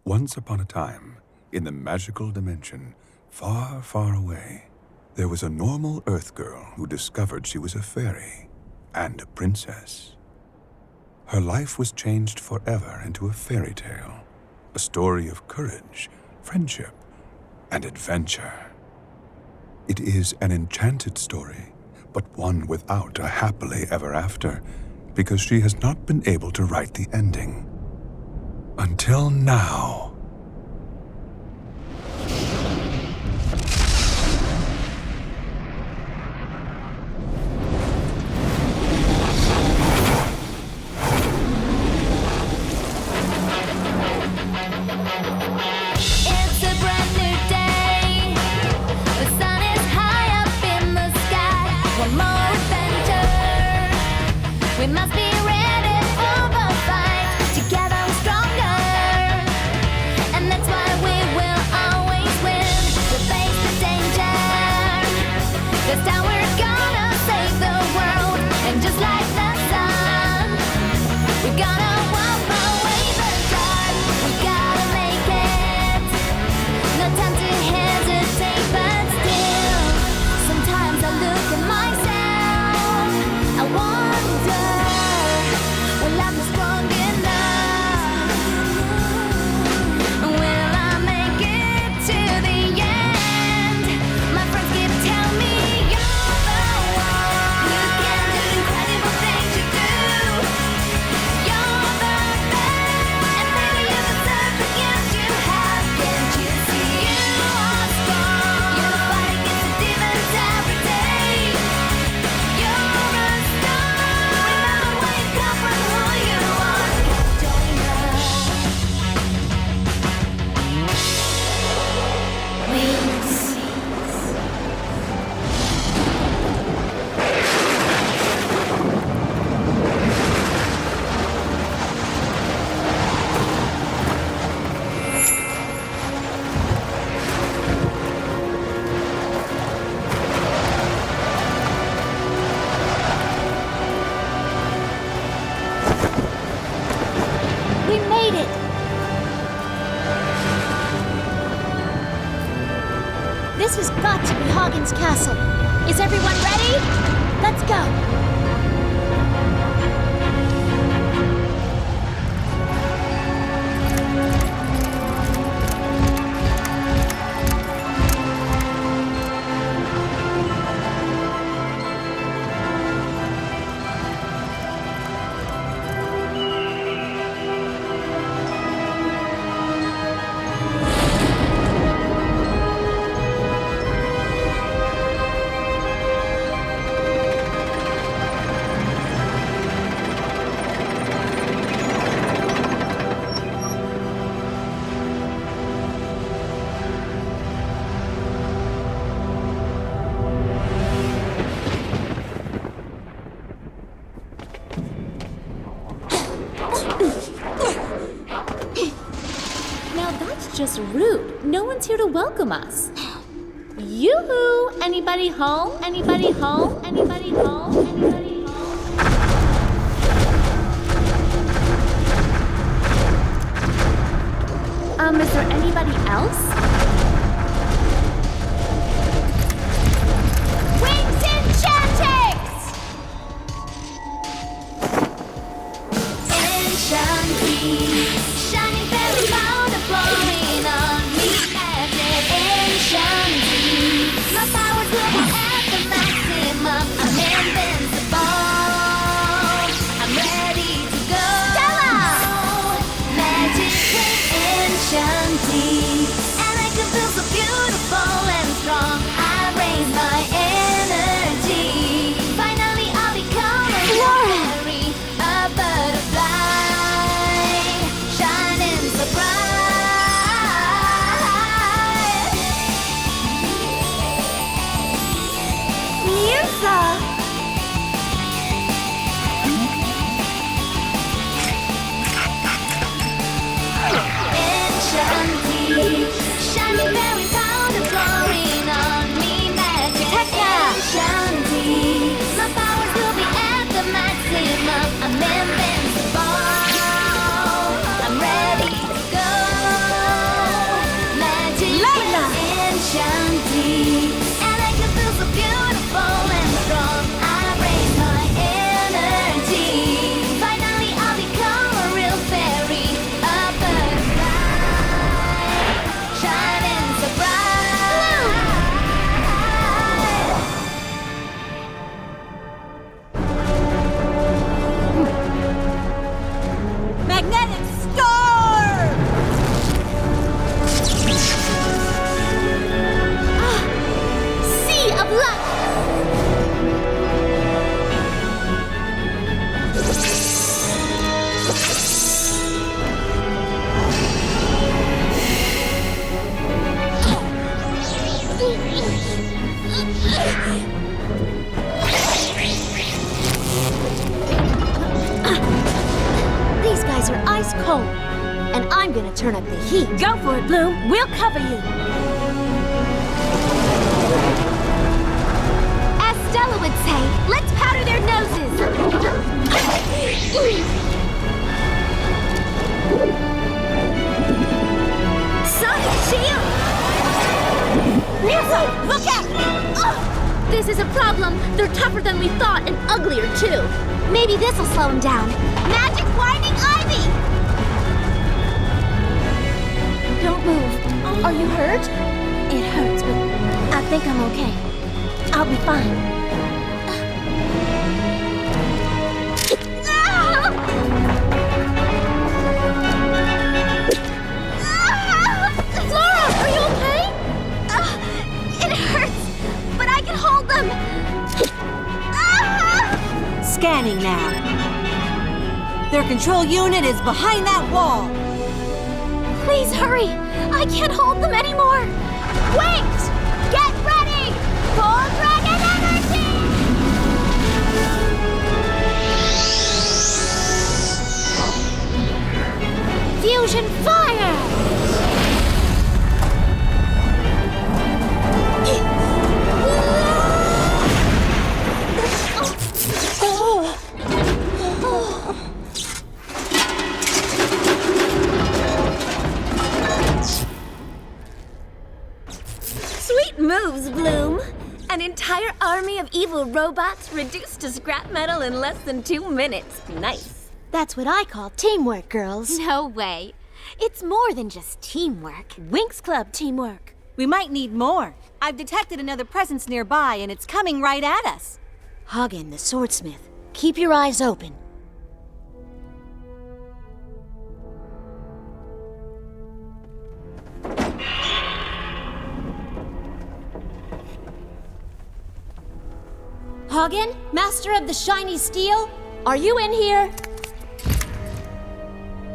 Once upon a time, in the magical dimension, far, far away, there was a normal Earth girl who discovered she was a fairy and a princess. Her life was changed forever into a fairy tale, a story of courage, friendship, and adventure. It is an enchanted story, but one without a happily ever after, because she has not been able to write the ending. Until now. We must be ready for the fight. Together we're stronger, and that's why we will always win. We'll face the danger. This time we're gonna save the world, and just like the sun, we're gonna walk away the dark. We gotta make it. No time to hesitate, but still, sometimes I look at myself. I wonder. Will I be strong enough? Will I make it to the end? My friends keep telling me you're the one. You can do incredible things you do. You're the best, and baby you deserve the gift you have. Can't you see you are strong? You fight against the demons every day. You're a star. Remember where you come from, who you are. Join us. Winx. We made it! This has got to be Hoggen's castle. Is everyone ready? Let's go! Now that's just rude. No one's here to welcome us. Yoo-hoo! Anybody home? Anybody home? Anybody home? Anybody home? Is there anybody else? Winx Enchantix! Enchantrix, shining fairy powder flowing on me. Magic Enchantrix, my powers will be at the maximum. I'm invincible. I'm ready to go. Stella! Magic Enchantrix, and I can feel so beautiful and strong. I raise my energy. Finally, I'll become a fairy, a butterfly, shining so bright. Mirza! Enchantrix, shining fairy powder flowing on me. Magic Enchantrix, my powers will be at the maximum. I'm invincible. I'm ready to go. cold. And I'm gonna turn up the heat. Go for it, Bloom. We'll cover you. As Stella would say, let's powder their noses. Sonic shield! Mirza, look out! This is a problem. They're tougher than we thought and uglier, too. Maybe this'll slow them down. Magic Winding Ivy! Don't move. Are you hurt? It hurts, but I think I'm okay. I'll be fine. Laura, are you okay? It hurts, but I can hold them. Scanning now. Their control unit is behind that wall. Please hurry. I can't hold them anymore. Winx, get ready. Full dragon energy. Fusion fire. Sweet moves, Bloom. An entire army of evil robots reduced to scrap metal in less than 2 minutes. Nice. That's what I call teamwork, girls. No way. It's more than just teamwork. Winx Club teamwork. We might need more. I've detected another presence nearby, and it's coming right at us. Hagen, the swordsmith, keep your eyes open. Hagen, master of the shiny steel, are you in here?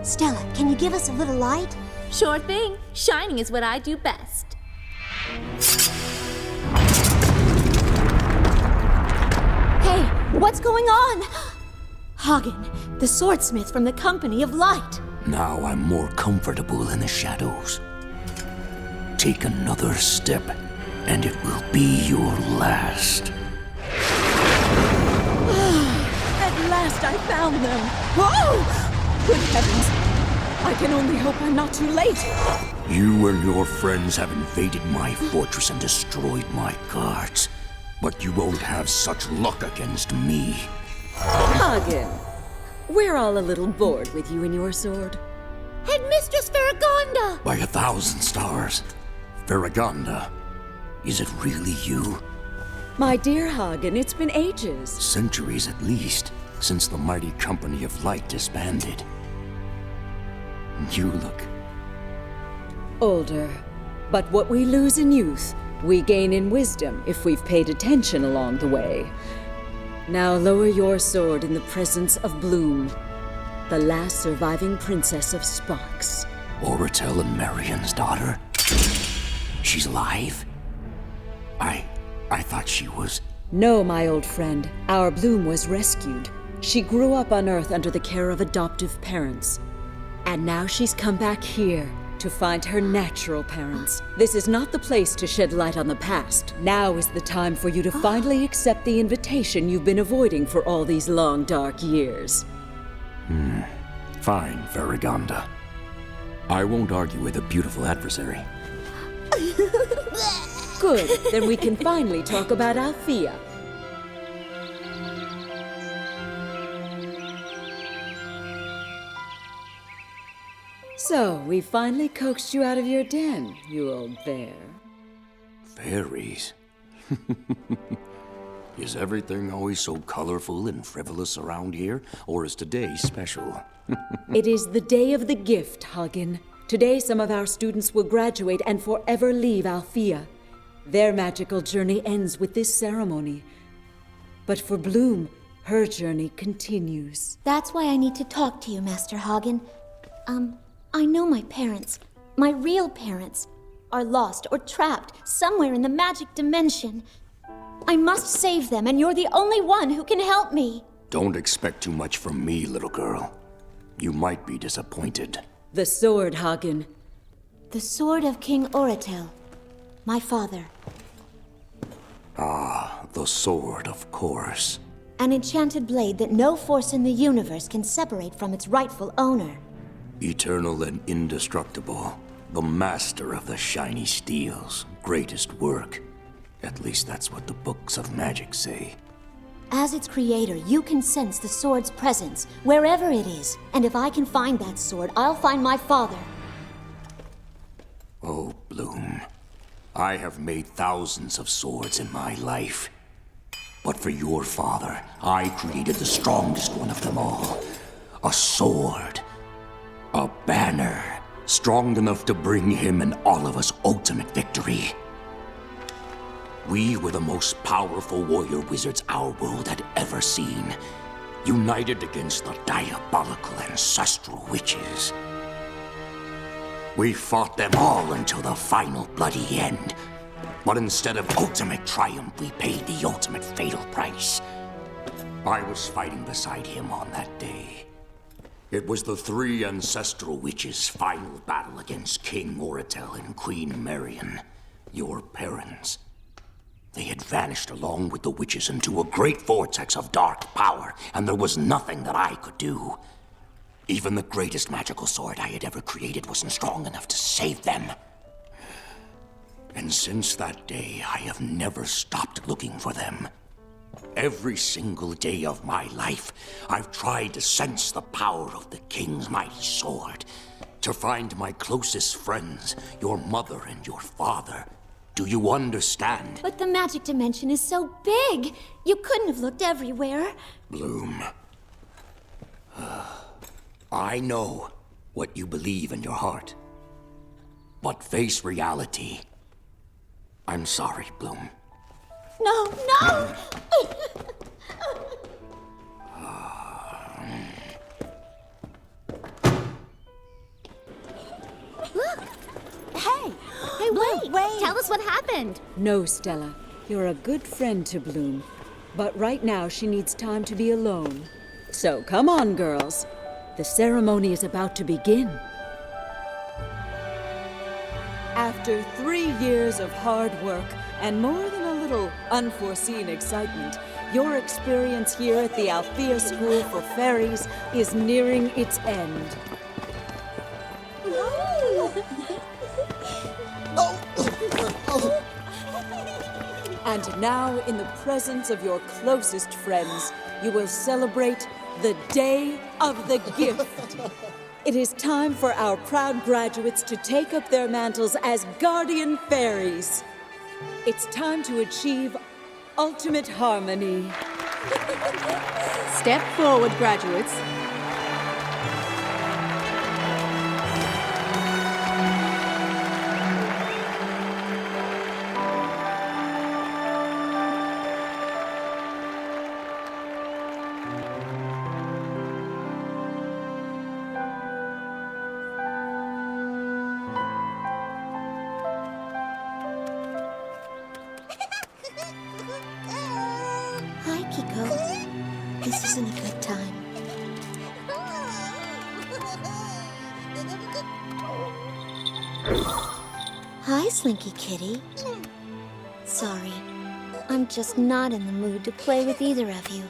Stella, can you give us a little light? Sure thing. Shining is what I do best. Hey, what's going on? Hagen, the swordsmith from the Company of Light. Now I'm more comfortable in the shadows. Take another step, and it will be your last. At last I found them! Whoa! Good heavens! I can only hope I'm not too late! You and your friends have invaded my fortress and destroyed my guards. But you won't have such luck against me. Hagen, we're all a little bored with you and your sword. Headmistress Farragonda! By 1,000 stars. Farragonda, is it really you? My dear Hagen, it's been ages. Centuries at least, since the mighty Company of Light disbanded. You look... Older. But what we lose in youth, we gain in wisdom if we've paid attention along the way. Now lower your sword in the presence of Bloom, the last surviving princess of Sparks. Oratel and Marion's daughter? She's alive? I thought she was... No, my old friend. Our Bloom was rescued. She grew up on Earth under the care of adoptive parents. And now she's come back here to find her natural parents. This is not the place to shed light on the past. Now is the time for you to finally accept the invitation you've been avoiding for all these long, dark years. Fine, Farragonda. I won't argue with a beautiful adversary. Good, then we can finally talk about Althea. So, we finally coaxed you out of your den, you old bear. Fairies? Is everything always so colorful and frivolous around here, or is today special? It is the day of the gift, Hagen. Today, some of our students will graduate and forever leave Althea. Their magical journey ends with this ceremony. But for Bloom, her journey continues. That's why I need to talk to you, Master Hagen. I know my parents, my real parents, are lost or trapped somewhere in the magic dimension. I must save them, and you're the only one who can help me. Don't expect too much from me, little girl. You might be disappointed. The sword, Hagen. The sword of King Oratel, my father. The sword, of course. An enchanted blade that no force in the universe can separate from its rightful owner. Eternal and indestructible. The master of the shiny steels. Greatest work. At least that's what the books of magic say. As its creator, you can sense the sword's presence, wherever it is. And if I can find that sword, I'll find my father. Oh, Bloom. I have made thousands of swords in my life. But for your father, I created the strongest one of them all. A sword. A banner. Strong enough to bring him and all of us ultimate victory. We were the most powerful warrior wizards our world had ever seen. United against the diabolical ancestral witches. We fought them all until the final bloody end. But instead of ultimate triumph, we paid the ultimate fatal price. I was fighting beside him on that day. It was the three ancestral witches' final battle against King Oratel and Queen Marion, your parents. They had vanished along with the witches into a great vortex of dark power, and there was nothing that I could do. Even the greatest magical sword I had ever created wasn't strong enough to save them. And since that day, I have never stopped looking for them. Every single day of my life, I've tried to sense the power of the king's mighty sword, to find my closest friends, your mother and your father. Do you understand? But the magic dimension is so big! You couldn't have looked everywhere. Bloom. I know what you believe in your heart. But face reality. I'm sorry, Bloom. No, no! Look! Hey! Hey, wait! Tell us what happened! No, Stella. You're a good friend to Bloom. But right now she needs time to be alone. So come on, girls. The ceremony is about to begin. After 3 years of hard work and more than a little unforeseen excitement, your experience here at the Althea School for Fairies is nearing its end. And now, in the presence of your closest friends, you will celebrate the Day of the Gift. It is time for our proud graduates to take up their mantles as guardian fairies. It's time to achieve ultimate harmony. Step forward, graduates. Hi, Kiko. This isn't a good time. Hi, Slinky Kitty. Sorry, I'm just not in the mood to play with either of you.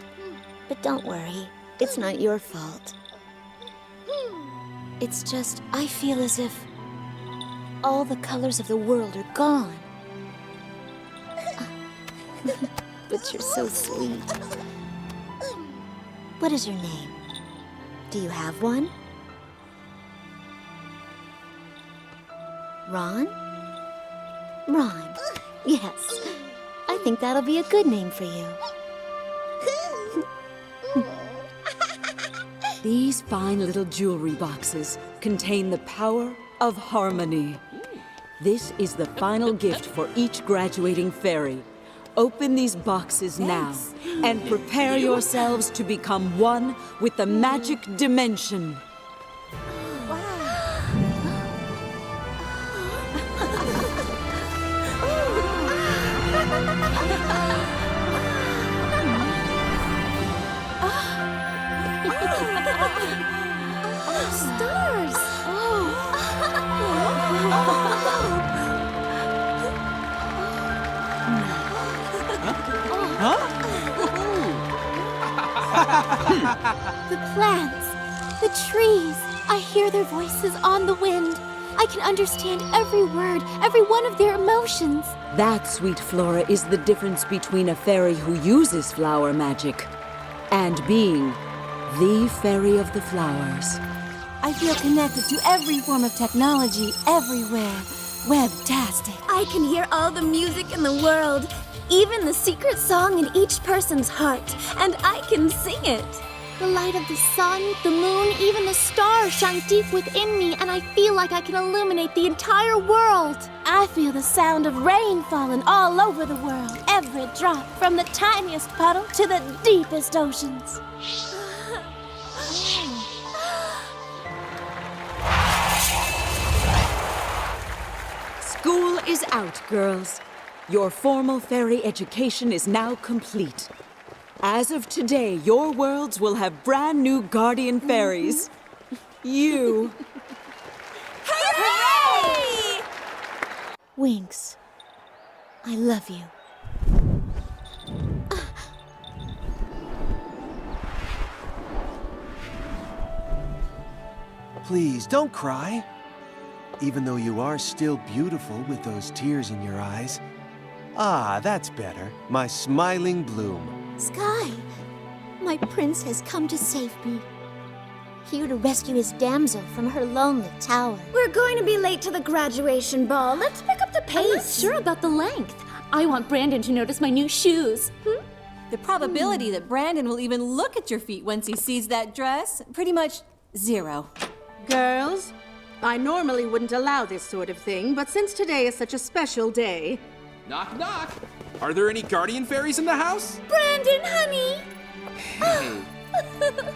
But don't worry, it's not your fault. It's just, I feel as if all the colors of the world are gone. But you're so sweet. What is your name? Do you have one? Ron? Ron. Yes. I think that'll be a good name for you. These fine little jewelry boxes contain the power of harmony. This is the final gift for each graduating fairy. Open these boxes now and prepare yourselves to become one with the magic dimension. The plants, the trees, I hear their voices on the wind. I can understand every word, every one of their emotions. That, sweet Flora, is the difference between a fairy who uses flower magic and being the fairy of the flowers. I feel connected to every form of technology everywhere. Webtastic. I can hear all the music in the world, even the secret song in each person's heart, and I can sing it. The light of the sun, the moon, even the stars shine deep within me, and I feel like I can illuminate the entire world. I feel the sound of rain falling all over the world, every drop, from the tiniest puddle to the deepest oceans. School is out, girls. Your formal fairy education is now complete. As of today, your worlds will have brand new guardian fairies. You. Hooray! Winx, I love you. Please, don't cry. Even though you are still beautiful with those tears in your eyes. Ah, that's better. My smiling bloom. Sky, my prince has come to save me. Here to rescue his damsel from her lonely tower. We're going to be late to the graduation ball. Let's pick up the pace. I'm not sure about the length. I want Brandon to notice my new shoes. The probability that Brandon will even look at your feet once he sees that dress, pretty much 0. Girls, I normally wouldn't allow this sort of thing, but since today is such a special day... Knock, knock. Are there any guardian fairies in the house? Brandon, honey! Hey,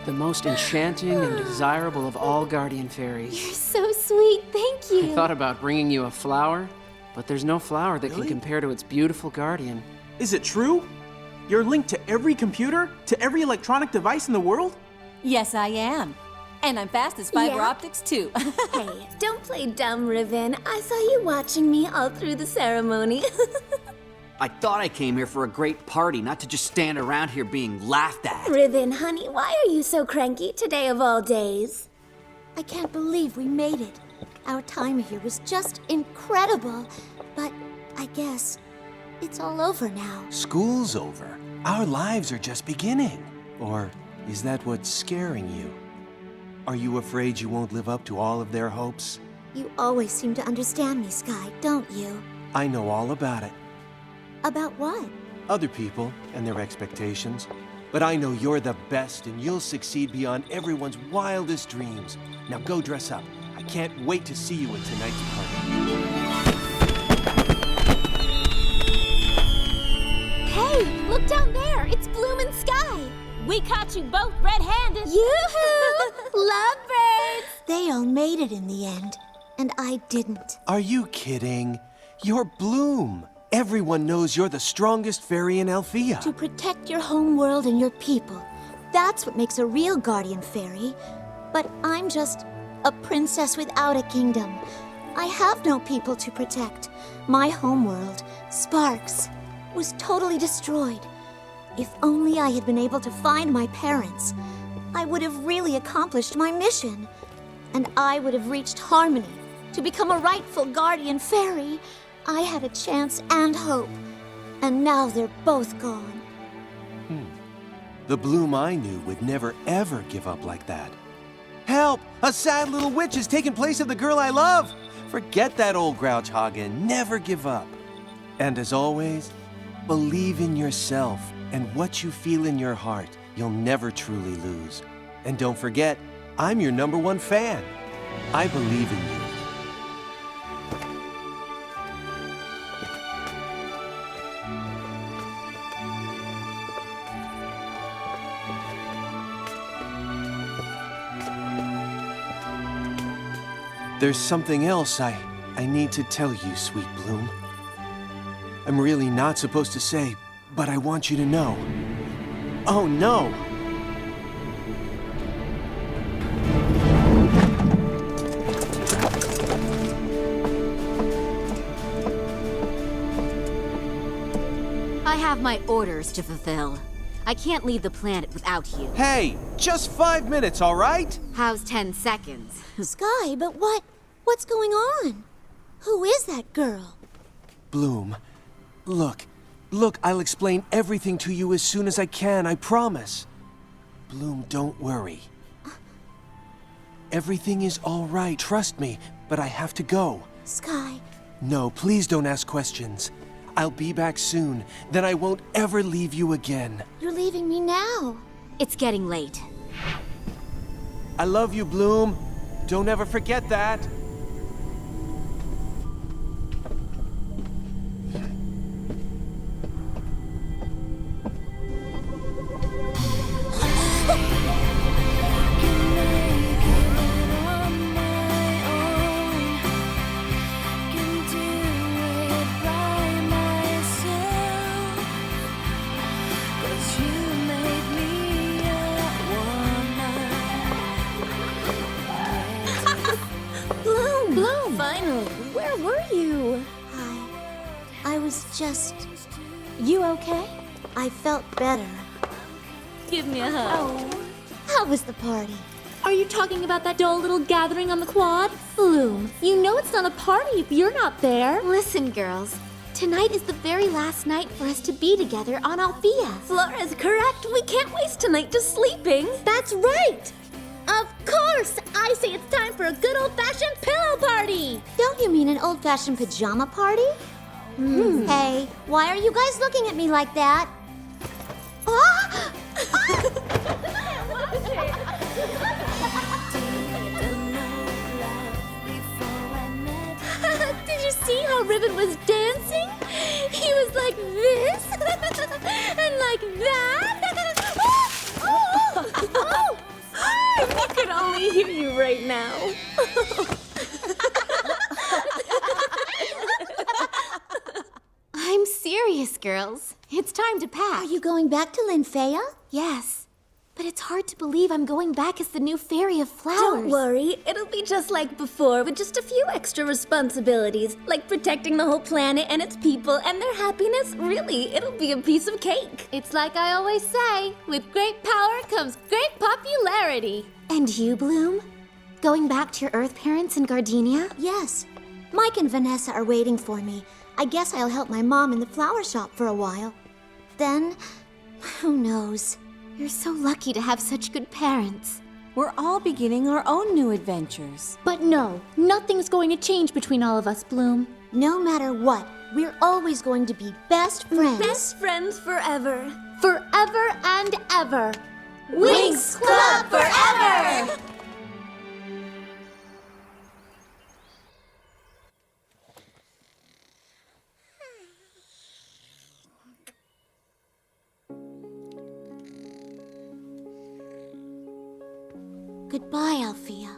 the most enchanting and desirable of all guardian fairies. You're so sweet, thank you. I thought about bringing you a flower, but there's no flower that can compare to its beautiful guardian. Is it true? You're linked to every computer, to every electronic device in the world? Yes, I am. And I'm fast as fiber Yeah? optics, too. Hey, don't play dumb, Riven. I saw you watching me all through the ceremony. I thought I came here for a great party, not to just stand around here being laughed at. Riven, honey, why are you so cranky today of all days? I can't believe we made it. Our time here was just incredible. But I guess it's all over now. School's over. Our lives are just beginning. Or is that what's scaring you? Are you afraid you won't live up to all of their hopes? You always seem to understand me, Sky, don't you? I know all about it. About what? Other people and their expectations. But I know you're the best and you'll succeed beyond everyone's wildest dreams. Now go dress up. I can't wait to see you at tonight's party. Hey, look down there! It's Bloom and Sky! We caught you both red-handed. Yoo-hoo! Lovebirds! They all made it in the end, and I didn't. Are you kidding? You're Bloom. Everyone knows you're the strongest fairy in Althea. To protect your home world and your people. That's what makes a real guardian fairy. But I'm just a princess without a kingdom. I have no people to protect. My homeworld, Sparks, was totally destroyed. If only I had been able to find my parents, I would have really accomplished my mission. And I would have reached harmony to become a rightful guardian fairy. I had a chance and hope. And now they're both gone. The Bloom I knew would never ever give up like that. Help! A sad little witch has taken place of the girl I love! Forget that old grouch hog and never give up. And as always, believe in yourself and what you feel in your heart. You'll never truly lose. And don't forget, I'm your #1 fan. I believe in you. There's something else I need to tell you, sweet Bloom. I'm really not supposed to say, but I want you to know. Oh, no! I have my orders to fulfill. I can't leave the planet without you. Hey, just 5 minutes, all right? How's 10 seconds? Sky, but what's going on? Who is that girl? Bloom, look, I'll explain everything to you as soon as I can, I promise. Bloom, don't worry. Everything is all right, trust me, but I have to go. Sky. No, please don't ask questions. I'll be back soon, then I won't ever leave you again. You're leaving me now. It's getting late. I love you, Bloom. Don't ever forget that. Bloom! Finally! Where were you? I was just... You okay? I felt better. Give me a hug. Oh. How was the party? Are you talking about that dull little gathering on the quad? Bloom, you know it's not a party if you're not there. Listen, girls. Tonight is the very last night for us to be together on Althea. Flora's correct. We can't waste tonight just sleeping. That's right! Of course! I say it's time for a good old-fashioned pillow party! Don't you mean an old-fashioned pajama party? Hey, why are you guys looking at me like that? Ah! Did you see how Ribbon was dancing? He was like this and like that. Oh! I could only hear you right now. I'm serious, girls. It's time to pack. Are you going back to Linfea? Yes. But it's hard to believe I'm going back as the new Fairy of Flowers. Don't worry, it'll be just like before with just a few extra responsibilities, like protecting the whole planet and its people and their happiness. Really, it'll be a piece of cake. It's like I always say, with great power comes great popularity. And you, Bloom? Going back to your Earth parents in Gardenia? Yes. Mike and Vanessa are waiting for me. I guess I'll help my mom in the flower shop for a while. Then, who knows? You're so lucky to have such good parents. We're all beginning our own new adventures. But no, nothing's going to change between all of us, Bloom. No matter what, we're always going to be best friends. Best friends forever. Forever and ever. Winx Club forever! Goodbye, Althea.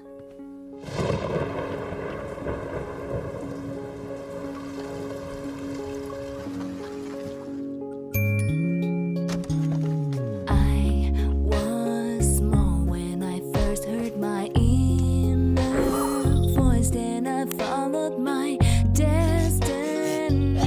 I was small when I first heard my inner voice. Then I followed my destiny.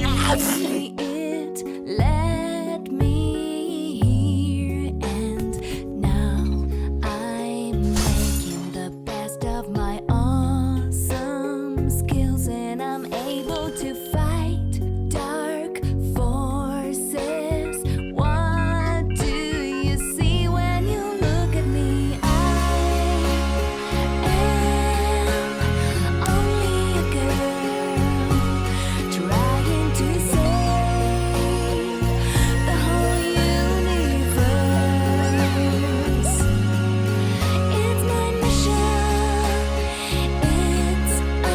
It led me here, and now I'm making the best of my awesome skills, and I'm able to fight dark forces. What do you see when you look at me? I am only a girl trying to save the whole universe. It's my mission. It's a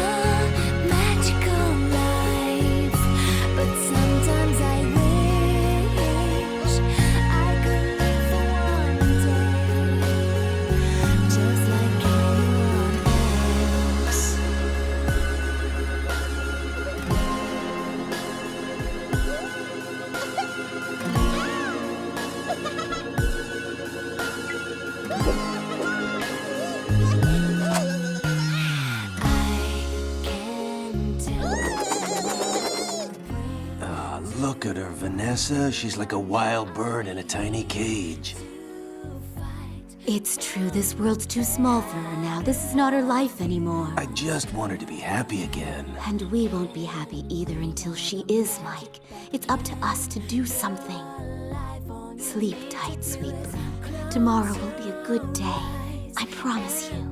Look at her, Vanessa. She's like a wild bird in a tiny cage. It's true, this world's too small for her now. This is not her life anymore. I just want her to be happy again. And we won't be happy either until she is, Mike. It's up to us to do something. Sleep tight, sweet Bloom. Tomorrow will be a good day. I promise you.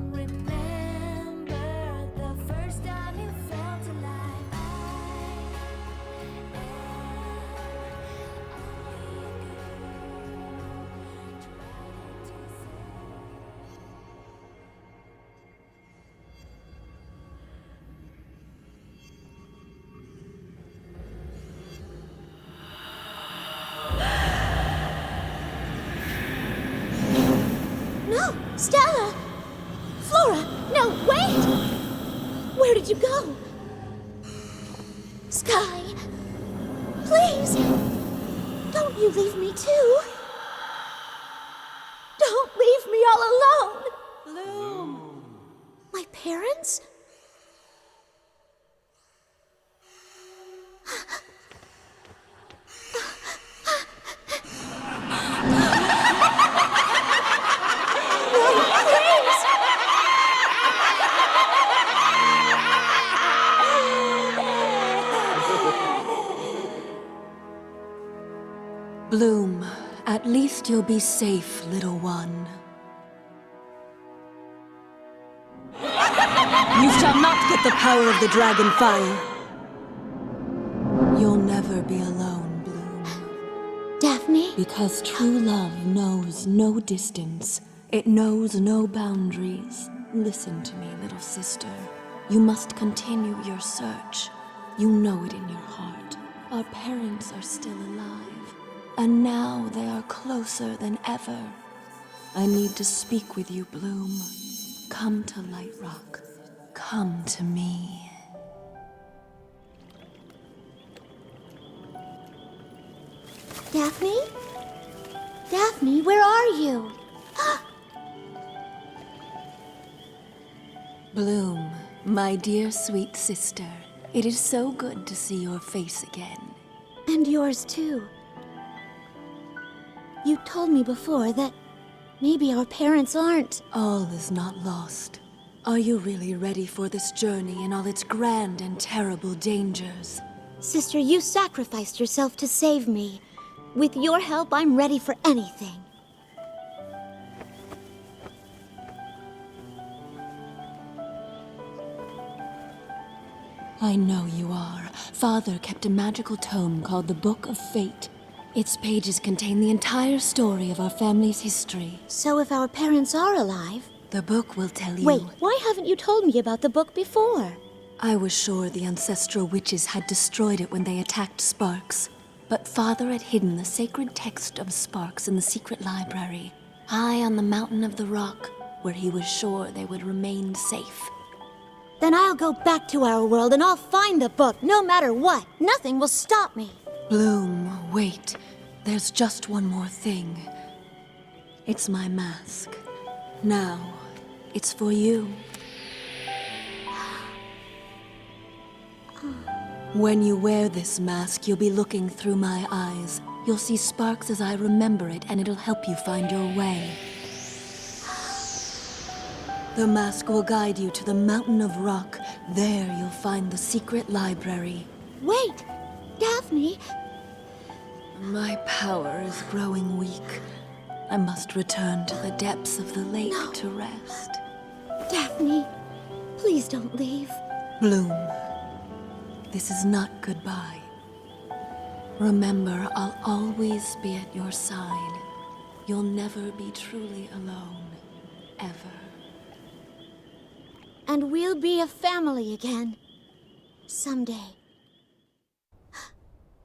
No! Stella! Flora! No, wait! Where did you go? Sky! Please! Don't you leave me too! Don't leave me all alone! Bloom! My parents? Bloom, at least you'll be safe, little one. You shall not get the power of the dragon fire. You'll never be alone, Bloom. Daphne? Because true love knows no distance. It knows no boundaries. Listen to me, little sister. You must continue your search. You know it in your heart. Our parents are still alive. And now they are closer than ever. I need to speak with you, Bloom. Come to Light Rock. Come to me. Daphne? Daphne, where are you? Bloom, my dear sweet sister, it is so good to see your face again. And yours too. You told me before that maybe our parents aren't. All is not lost. Are you really ready for this journey and all its grand and terrible dangers? Sister, you sacrificed yourself to save me. With your help, I'm ready for anything. I know you are. Father kept a magical tome called the Book of Fate. Its pages contain the entire story of our family's history. So if our parents are alive... The book will tell you... Wait, why haven't you told me about the book before? I was sure the ancestral witches had destroyed it when they attacked Sparks. But Father had hidden the sacred text of Sparks in the secret library, high on the mountain of the rock, where he was sure they would remain safe. Then I'll go back to our world and I'll find the book, no matter what. Nothing will stop me. Bloom, wait. There's just one more thing. It's my mask. Now, it's for you. When you wear this mask, you'll be looking through my eyes. You'll see Sparks as I remember it, and it'll help you find your way. The mask will guide you to the mountain of rock. There you'll find the secret library. Wait! Daphne! My power is growing weak. I must return to the depths of the lake to rest. Daphne, please don't leave. Bloom, this is not goodbye. Remember, I'll always be at your side. You'll never be truly alone, ever. And we'll be a family again. Someday.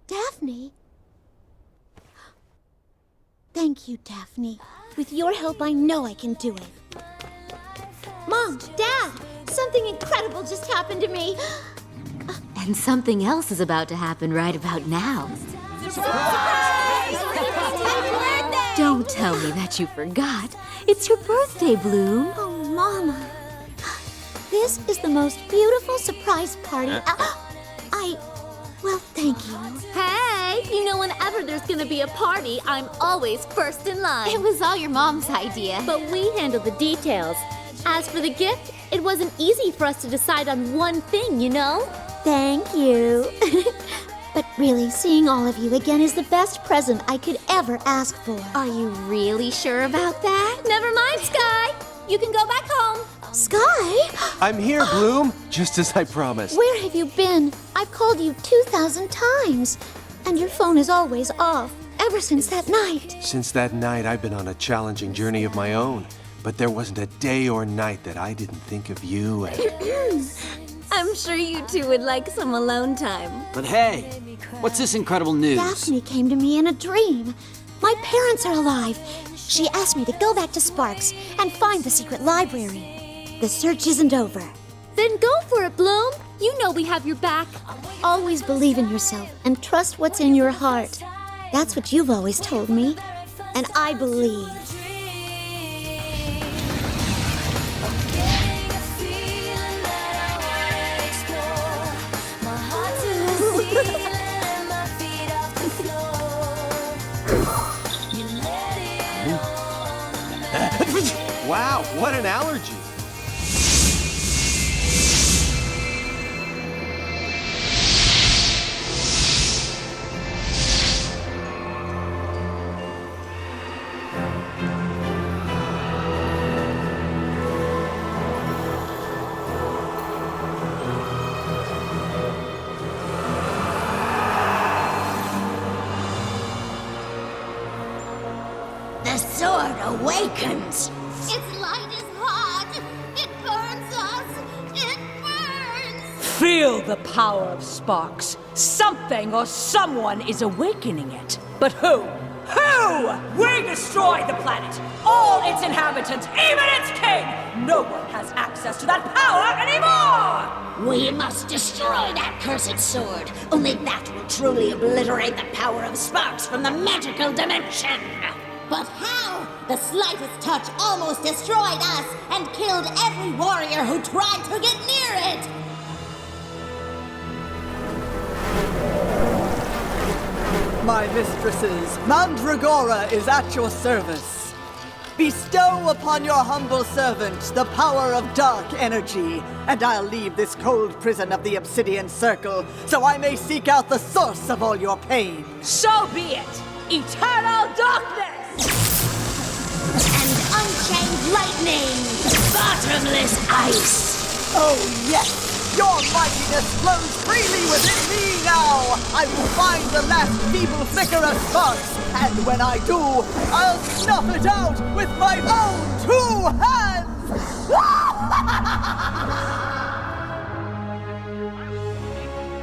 Daphne? Thank you, Daphne. With your help, I know I can do it. Mom, Dad! Something incredible just happened to me! And something else is about to happen right about now. Don't tell me that you forgot. It's your birthday, Bloom. Oh, Mama. This is the most beautiful surprise party. Well, thank you. Hey! You know, whenever there's gonna be a party, I'm always first in line. It was all your mom's idea. But we handled the details. As for the gift, it wasn't easy for us to decide on one thing, you know? Thank you. But really, seeing all of you again is the best present I could ever ask for. Are you really sure about that? Never mind, Sky. You can go back home. Sky? I'm here, Bloom, just as I promised. Where have you been? I've called you 2,000 times. And your phone is always off, ever since that night. Since that night, I've been on a challenging journey of my own. But there wasn't a day or night that I didn't think of you and... I'm sure you two would like some alone time. But hey, what's this incredible news? Daphne came to me in a dream. My parents are alive. She asked me to go back to Sparks and find the secret library. The search isn't over. Then go for it, Bloom. You know we have your back. Always believe in yourself and trust what's in your heart. That's what you've always told me. And I believe. Wow, what an allergy! The sword awakens. Its light is hot. It burns us. It burns. Feel the power of Sparks. Something or someone is awakening it. But who? Who? We destroy the planet. All its inhabitants, even its king. No one has access to that power anymore. We must destroy that cursed sword. Only that will truly obliterate the power of Sparks from the magical dimension. But how? The slightest touch almost destroyed us and killed every warrior who tried to get near it. My mistresses, Mandragora is at your service. Bestow upon your humble servant the power of dark energy, and I'll leave this cold prison of the Obsidian Circle so I may seek out the source of all your pain. So be it. Eternal darkness. And unchained lightning. Bottomless ice. Oh yes! Your mightiness flows freely within me now! I will find the last feeble flicker of sparks, and when I do, I'll snuff it out with my own 2 hands!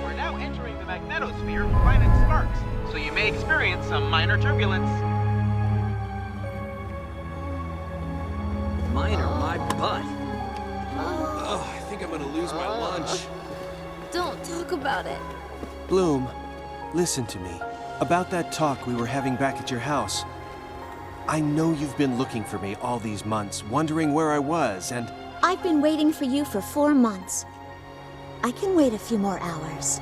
We're now entering the magnetosphere of planet Sparks, so you may experience some minor turbulence. Minor, my butt. Oh, I think I'm gonna lose my lunch. Don't talk about it. Bloom, listen to me. About that talk we were having back at your house. I know you've been looking for me all these months, wondering where I was, and... I've been waiting for you for 4 months. I can wait a few more hours.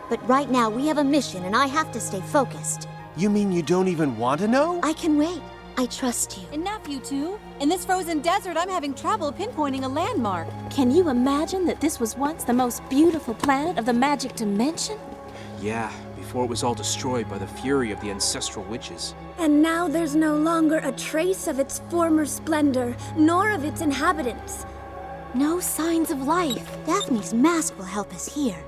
But right now we have a mission and I have to stay focused. You mean you don't even want to know? I can wait. I trust you. Enough, you two. In this frozen desert, I'm having trouble pinpointing a landmark. Can you imagine that this was once the most beautiful planet of the magic dimension? Yeah, before it was all destroyed by the fury of the ancestral witches. And now there's no longer a trace of its former splendor, nor of its inhabitants. No signs of life. Daphne's mask will help us here.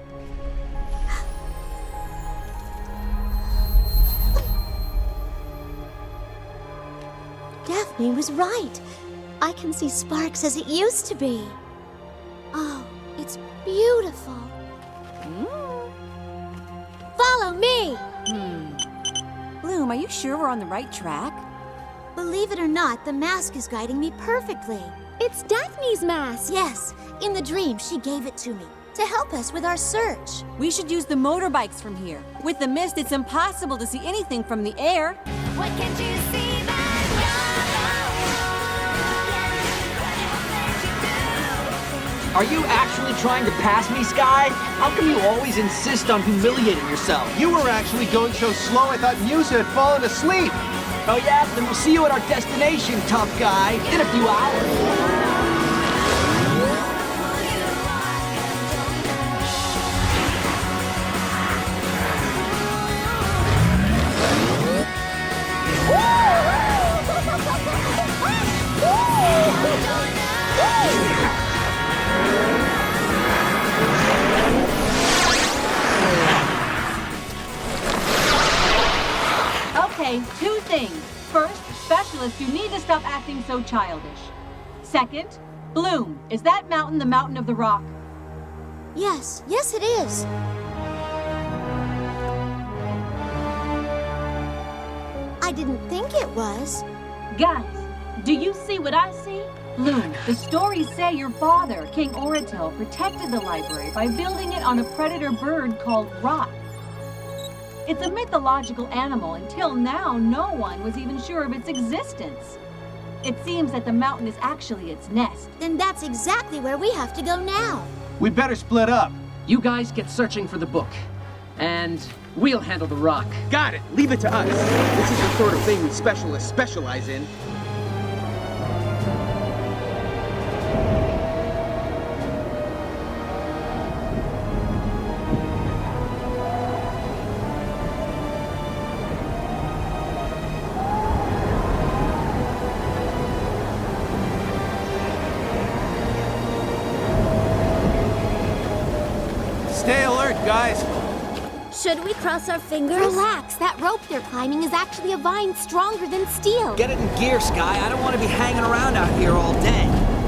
Daphne was right. I can see Sparks as it used to be. Oh, it's beautiful. Follow me! Bloom, are you sure we're on the right track? Believe it or not, the mask is guiding me perfectly. It's Daphne's mask. Yes, in the dream, she gave it to me to help us with our search. We should use the motorbikes from here. With the mist, it's impossible to see anything from the air. What can't you see that Are you actually trying to pass me, Sky? How come you always insist on humiliating yourself? You were actually going so slow I thought Musa had fallen asleep. Oh yeah? Then we'll see you at our destination, tough guy, in a few hours. Okay, two things. First, Specialist, you need to stop acting so childish. Second, Bloom, is that mountain the Mountain of the Rock? Yes, yes it is. I didn't think it was. Guys, do you see what I see? Bloom, the stories say your father, King Oratil, protected the library by building it on a predator bird called Rock. It's a mythological animal. Until now, no one was even sure of its existence. It seems that the mountain is actually its nest. Then that's exactly where we have to go now. We better split up. You guys get searching for the book, and we'll handle the rock. Got it. Leave it to us. This is the sort of thing we specialists specialize in. Stay alert, guys. Should we cross our fingers? Relax, that rope they're climbing is actually a vine stronger than steel. Get it in gear, Sky. I don't want to be hanging around out here all day.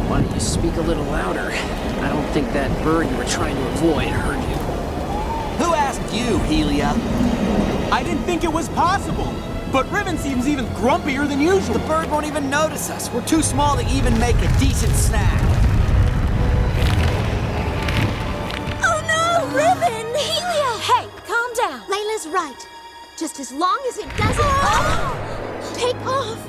Why don't you speak a little louder? I don't think that bird you were trying to avoid heard you. Who asked you, Helia? I didn't think it was possible. But Ribbon seems even grumpier than usual. The bird won't even notice us. We're too small to even make a decent snack. Oh no, Ribbon! Helia! Hey, calm down. Layla's right. Just as long as it doesn't take off.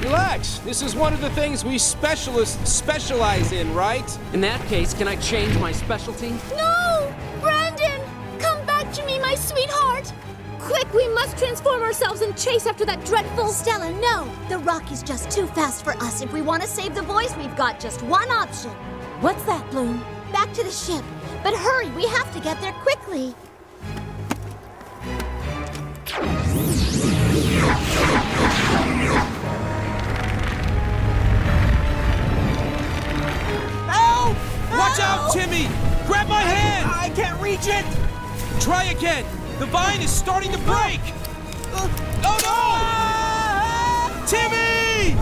Relax. This is one of the things we specialists specialize in, right? In that case, can I change my specialty? No! Brandon! Come back to me, my sweetheart! Quick, we must transform ourselves and chase after that dreadful... Stella, no! The rock is just too fast for us. If we want to save the boys, we've got just one option. What's that, Bloom? Back to the ship. But hurry, we have to get there quickly. Help! Watch out, Timmy! Grab my hand! I can't reach it! Try again! The vine is starting to break! Oh no! Timmy!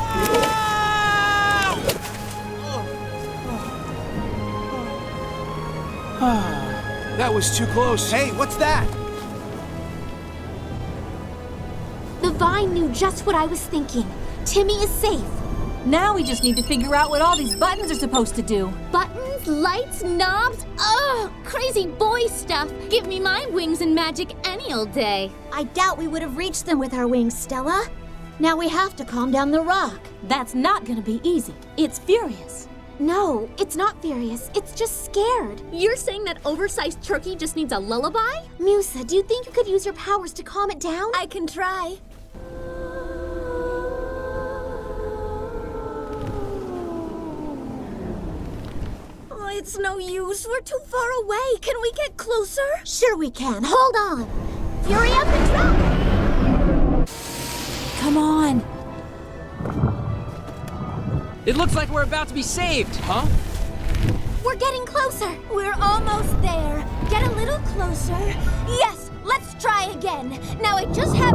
That was too close. Hey, what's that? The vine knew just what I was thinking. Timmy is safe. Now we just need to figure out what all these buttons are supposed to do. Buttons, lights, knobs? Ugh, crazy boy stuff. Give me my wings and magic any old day. I doubt we would have reached them with our wings, Stella. Now we have to calm down the rock. That's not gonna be easy. It's furious. No, it's not furious. It's just scared. You're saying that oversized turkey just needs a lullaby? Musa, do you think you could use your powers to calm it down? I can try. Oh, it's no use. We're too far away. Can we get closer? Sure we can. Hold on. Fury up and drop! Come on. It looks like we're about to be saved. Huh? We're getting closer. We're almost there. Get a little closer. Yes, let's try again. Now I just have...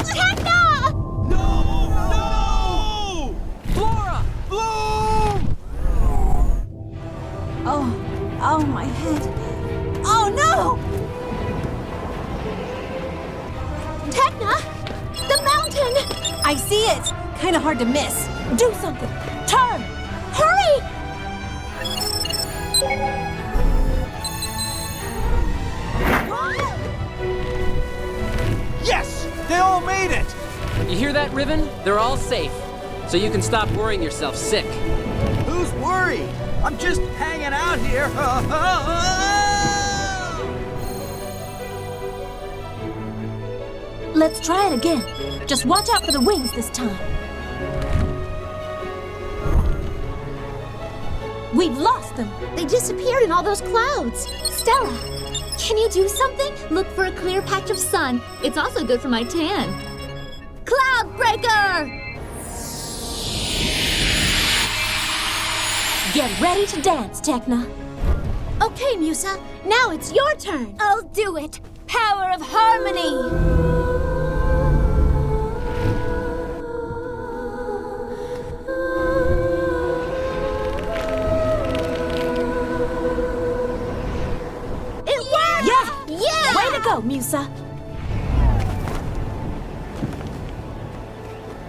Tekna! No! Flora! Bloom! Oh, my head. Oh, no! Tekna! The mountain! I see it. Kind of hard to miss. Do something. Turn! Hurry! They all made it! You hear that, Ribbon? They're all safe. So you can stop worrying yourself sick. Who's worried? I'm just hanging out here. Let's try it again. Just watch out for the wings this time. We've lost them. They disappeared in all those clouds. Stella, can you do something? Look for a clear patch of sun. It's also good for my tan. Cloud breaker! Get ready to dance, Tekna. Okay, Musa, now it's your turn. I'll do it. Power of harmony. Way to go, Musa.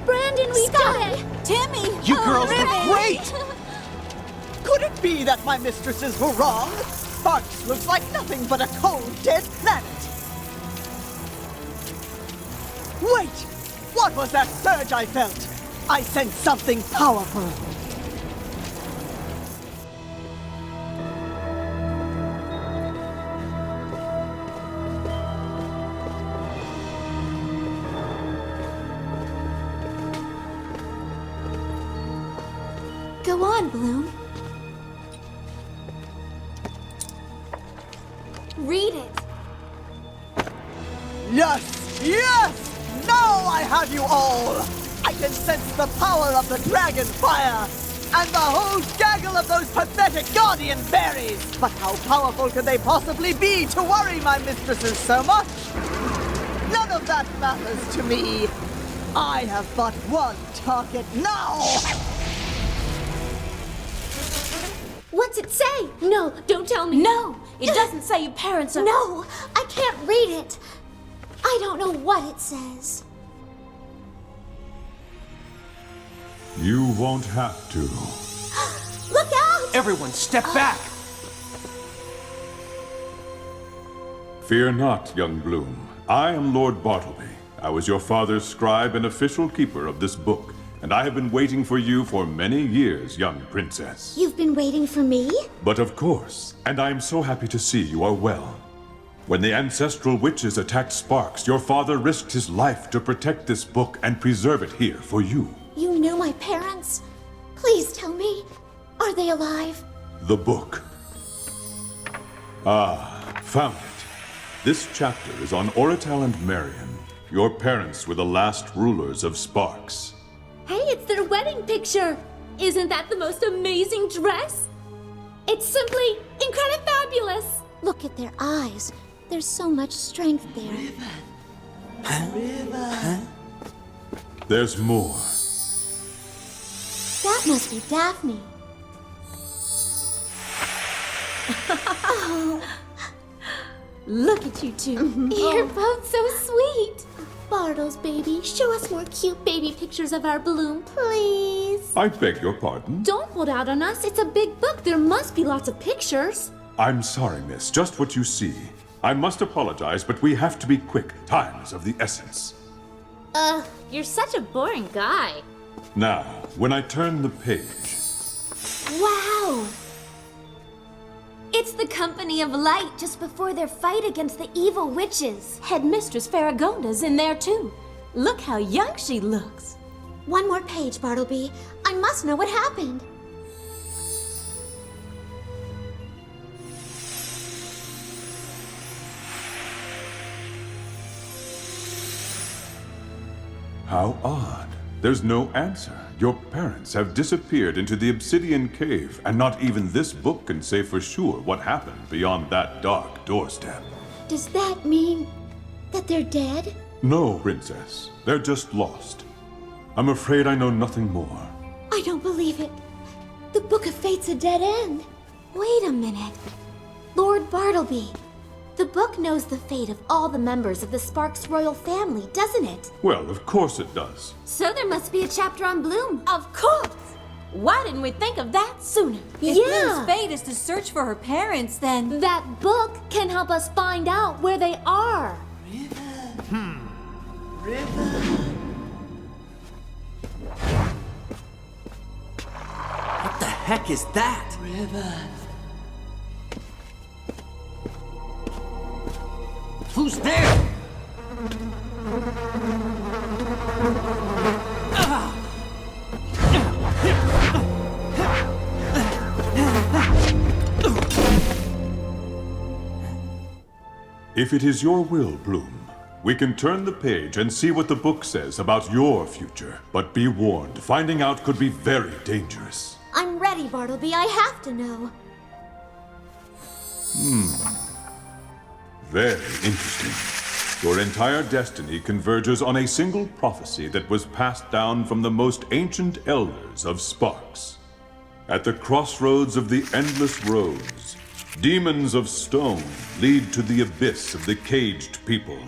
Brandon, we done it. Timmy. You girls were great! Could it be that my mistresses were wrong? Sparks looks like nothing but a cold, dead planet. Wait! What was that surge I felt? I sensed something powerful. Go on, Bloom. Read it. Yes! Yes! Now I have you all! I can sense the power of the dragon fire! And the whole gaggle of those pathetic guardian berries! But how powerful could they possibly be to worry my mistresses so much? None of that matters to me. I have but one target now! What's it say? No, don't tell me. No, it doesn't say your parents are... No, I can't read it. I don't know what it says. You won't have to. Look out! Everyone, step back! Fear not, young Bloom. I am Lord Bartleby. I was your father's scribe and official keeper of this book, and I have been waiting for you for many years, young princess. You've been waiting for me? But of course, and I am so happy to see you are well. When the ancestral witches attacked Sparks, your father risked his life to protect this book and preserve it here for you. You knew my parents? Please tell me, are they alive? The book. Ah, found it. This chapter is on Oratel and Marion. Your parents were the last rulers of Sparks. Hey, it's their wedding picture! Isn't that the most amazing dress? It's simply incredifabulous! Look at their eyes. There's so much strength there. There's more. That must be Daphne. Oh. Look at you two. You're both so sweet. Bartles, baby, show us more cute baby pictures of our Bloom, please. I beg your pardon? Don't hold out on us. It's a big book. There must be lots of pictures. I'm sorry, miss. Just what you see. I must apologize, but we have to be quick. Time is of the essence. You're such a boring guy. Now, when I turn the page... Wow! It's the Company of Light just before their fight against the evil witches. Headmistress Faragonda's in there too. Look how young she looks. One more page, Bartleby. I must know what happened. How odd. There's no answer. Your parents have disappeared into the obsidian cave, and not even this book can say for sure what happened beyond that dark doorstep. Does that mean that they're dead? No, princess. They're just lost. I'm afraid I know nothing more. I don't believe it. The Book of Fate's a dead end. Wait a minute. Lord Bartleby, the book knows the fate of all the members of the Sparks royal family, doesn't it? Well, of course it does. So there must be a chapter on Bloom. Of course! Why didn't we think of that sooner? If Bloom's fate is to search for her parents, then... That book can help us find out where they are. What the heck is that? Riven. Who's there? If it is your will, Bloom, we can turn the page and see what the book says about your future. But be warned, finding out could be very dangerous. I'm ready, Bartleby. I have to know. Very interesting. Your entire destiny converges on a single prophecy that was passed down from the most ancient elders of Sparks. At the crossroads of the endless roads, demons of stone lead to the abyss of the caged people.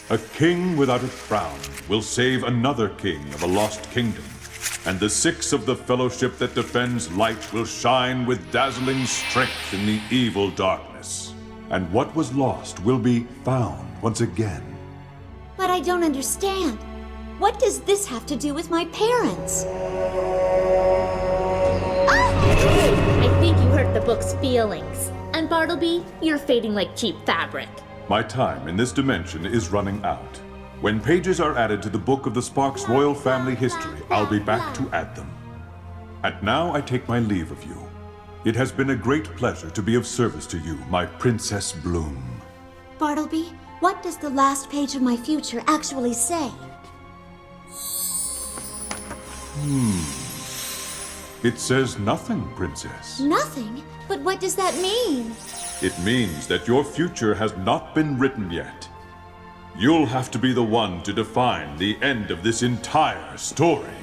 A king without a crown will save another king of a lost kingdom, and the six of the fellowship that defends light will shine with dazzling strength in the evil darkness. And what was lost will be found once again. But I don't understand. What does this have to do with my parents? I think you hurt the book's feelings. And Bartleby, you're fading like cheap fabric. My time in this dimension is running out. When pages are added to the book of the Sparks royal family history, I'll be back to add them. And now I take my leave of you. It has been a great pleasure to be of service to you, my Princess Bloom. Bartleby, what does the last page of my future actually say? It says nothing, Princess. Nothing? But what does that mean? It means that your future has not been written yet. You'll have to be the one to define the end of this entire story.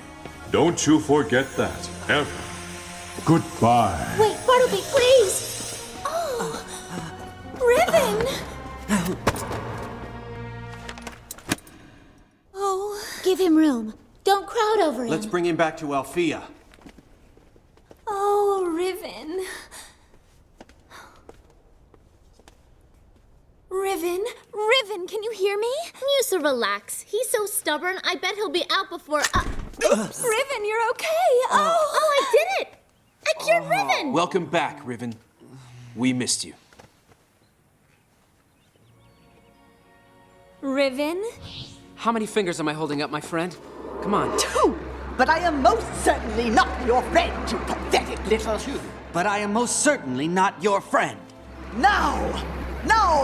Don't you forget that, ever. Goodbye. Wait, Bartleby, please! Oh, Riven! Oh, give him room. Don't crowd over him. Let's bring him back to Althea. Oh, Riven. Riven, can you hear me? Musa, relax. He's so stubborn, I bet he'll be out before... Riven, you're okay. Oh, I did it. I cured Riven. Welcome back, Riven. We missed you. Riven? How many fingers am I holding up, my friend? Come on. 2! But I am most certainly not your friend, you pathetic little... But I am most certainly not your friend. Now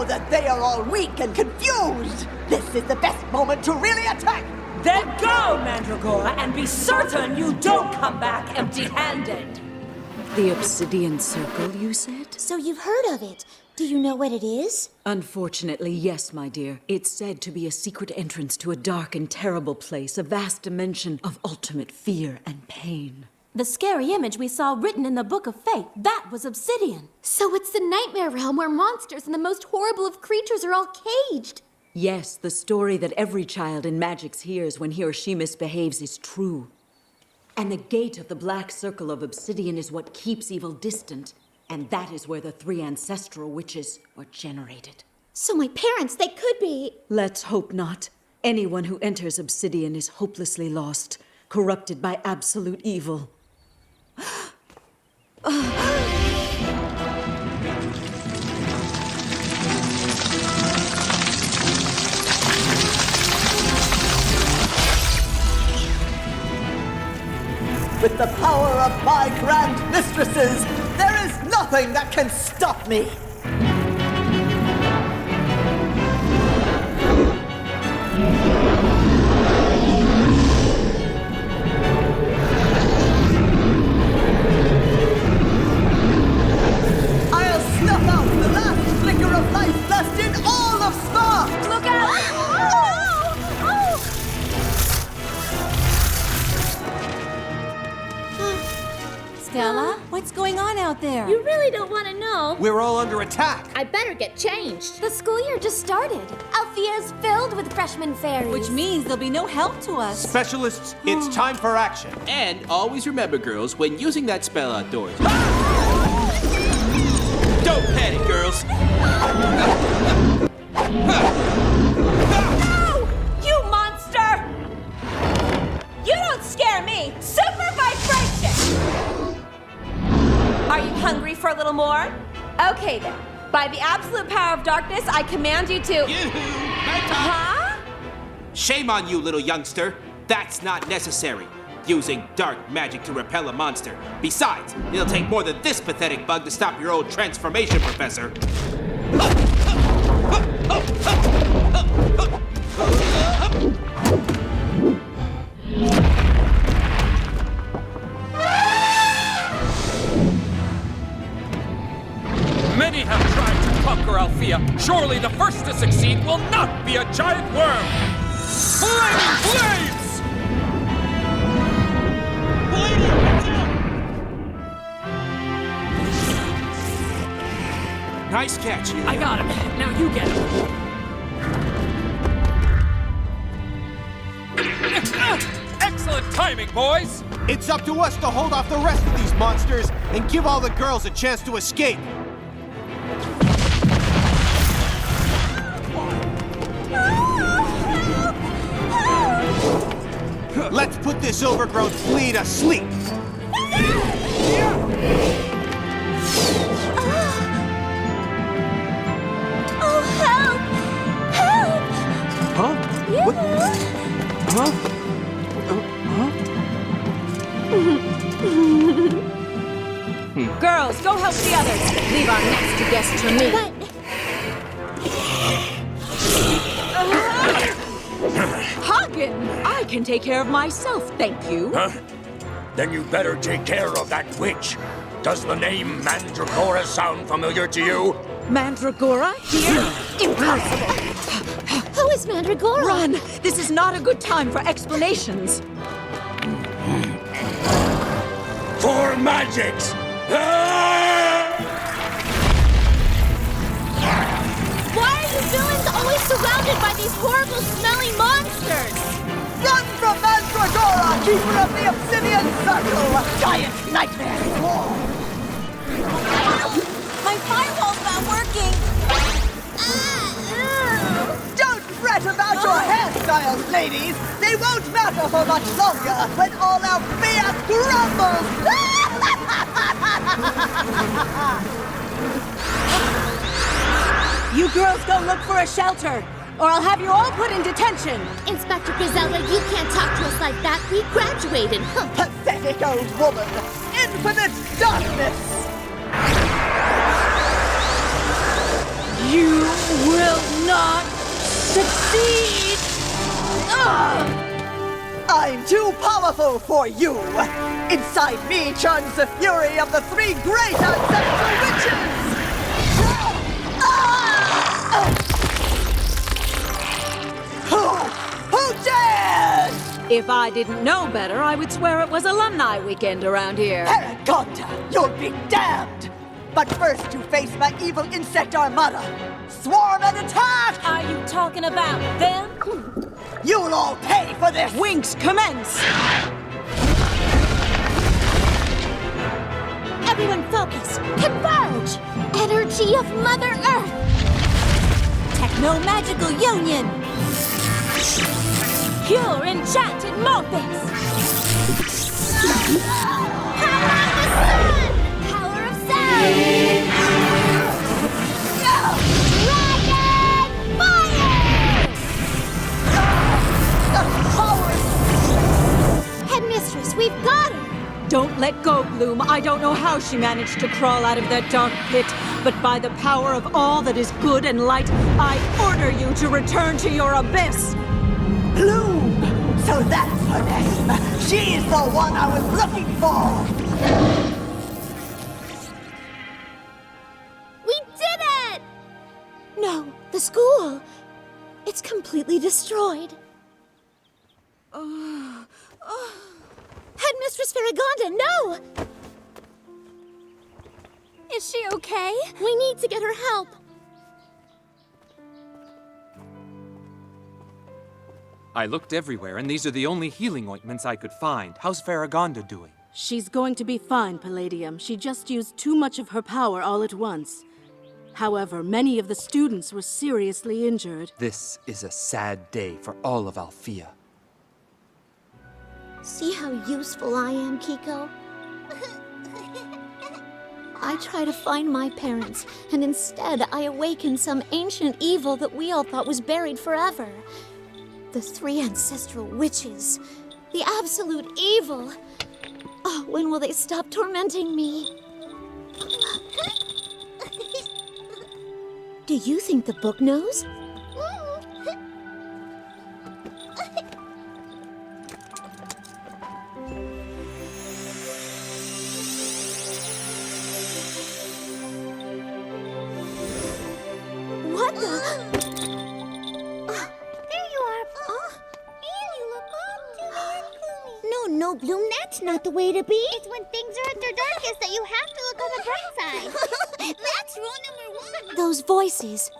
that they are all weak and confused, this is the best moment to really attack! Then go, Mandragora, and be certain you don't come back empty-handed. The Obsidian Circle, you said? So you've heard of it. Do you know what it is? Unfortunately, yes, my dear. It's said to be a secret entrance to a dark and terrible place, a vast dimension of ultimate fear and pain. The scary image we saw written in the Book of Fate, that was Obsidian. So it's the nightmare realm where monsters and the most horrible of creatures are all caged. Yes, the story that every child in Magix hears when he or she misbehaves is true. And the gate of the Black Circle of Obsidian is what keeps evil distant. And that is where the 3 ancestral witches were generated. So my parents, they could be... Let's hope not. Anyone who enters Obsidian is hopelessly lost, corrupted by absolute evil. With the power of my grand mistresses, there is nothing that can stop me! I'll snuff out the last flicker of life left in all of Sparks! Look out! Stella, what's going on out there? You really don't want to know. We're all under attack. I better get changed. The school year just started. Althea is filled with freshman fairies. Which means there'll be no help to us. Specialists, it's time for action. And always remember, girls, when using that spell outdoors. Don't panic, girls. No! You monster! By the absolute power of darkness, I command you to... Huh? Shame on you, little youngster. That's not necessary. Using dark magic to repel a monster. Besides, it'll take more than this pathetic bug to stop your old transformation, Professor. Many have tried to conquer Althea. Surely the first to succeed will not be a giant worm. Flaming blades! Nice catch. I got him. Now you get him. Excellent timing, boys! It's up to us to hold off the rest of these monsters and give all the girls a chance to escape. Let's put this overgrown flea to sleep. Oh, help! Help! Huh? What? Huh? Girls, go help the others. Leave our nasty guest to me. Hagen, I can take care of myself, thank you. Huh? Then you better take care of that witch. Does the name Mandragora sound familiar to you? Mandragora? Here? Impossible. Who is Mandragora? Run! This is not a good time for explanations. For magics! Why are you villains always surrounded by these horrible smelling monsters? Run from Mandragora, keeper of the Obsidian Circle! Giant nightmare! My firewall's not working. Don't fret about your hairstyles, ladies! They won't matter for much longer when all our fear crumbles! You girls go look for a shelter, or I'll have you all put in detention. Inspector Griselda, you can't talk to us like that. We graduated. Pathetic old woman! Infinite darkness! You will not succeed! I'm too powerful for you! Inside me churns the fury of the three great ancestral witches! Who dares? If I didn't know better, I would swear it was alumni weekend around here. Paragonda, you'll be damned! But first you face my evil insect armada! Swarm and attack! Are you talking about them? You'll all pay for this! Winx, commence! Everyone focus. Converge. Energy of Mother Earth. Techno-magical union. Pure enchanted Morphix. Power of the sun. Power of sound. Dragon fire. Headmistress, we've got her. Don't let go, Bloom. I don't know how she managed to crawl out of that dark pit, but by the power of all that is good and light, I order you to return to your abyss. Bloom! So that's her name! She's the one I was looking for! We did it! No, the school. It's completely destroyed. Headmistress Farragonda, no! Is she okay? We need to get her help. I looked everywhere, and these are the only healing ointments I could find. How's Farragonda doing? She's going to be fine, Palladium. She just used too much of her power all at once. However, many of the students were seriously injured. This is a sad day for all of Althea. See how useful I am, Kiko? I try to find my parents, and instead I awaken some ancient evil that we all thought was buried forever. The 3 ancestral witches. The absolute evil. Oh, when will they stop tormenting me? Do you think the book knows? What the? There you are. And you look all gloomy and gloomy. No, Bloom, that's not the way to be. It's when things are at their darkest that you have to look on the bright side. That's rule number 1. Those voices.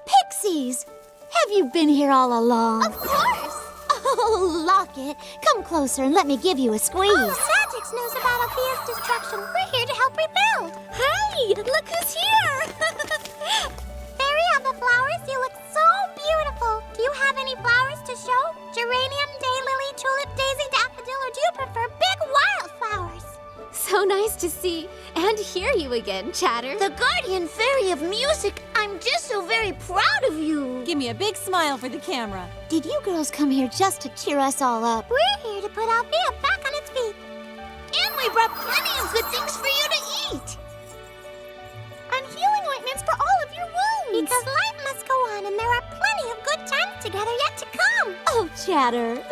Pixies! Have you been here all along? Of course. Oh, Locket, come closer and let me give you a squeeze. Oh, Magix knows about Althea's destruction. We're here to help rebuild. Hey, look who's here! Fairy of the flowers, you look so beautiful. Do you have any flowers to show? Geranium, daylily, tulip, daisy, daffodil, or do you prefer big wildflowers? So nice to see and hear you again, Chatter. The guardian fairy of music, I'm just so very proud of you. Give me a big smile for the camera. Did you girls come here just to cheer us all up? We're here to put Althea back on its feet. And we brought plenty of good things for you to eat. And healing ointments for all of your wounds. Because life must go on and there are plenty of good times together yet to come. Oh, Chatter.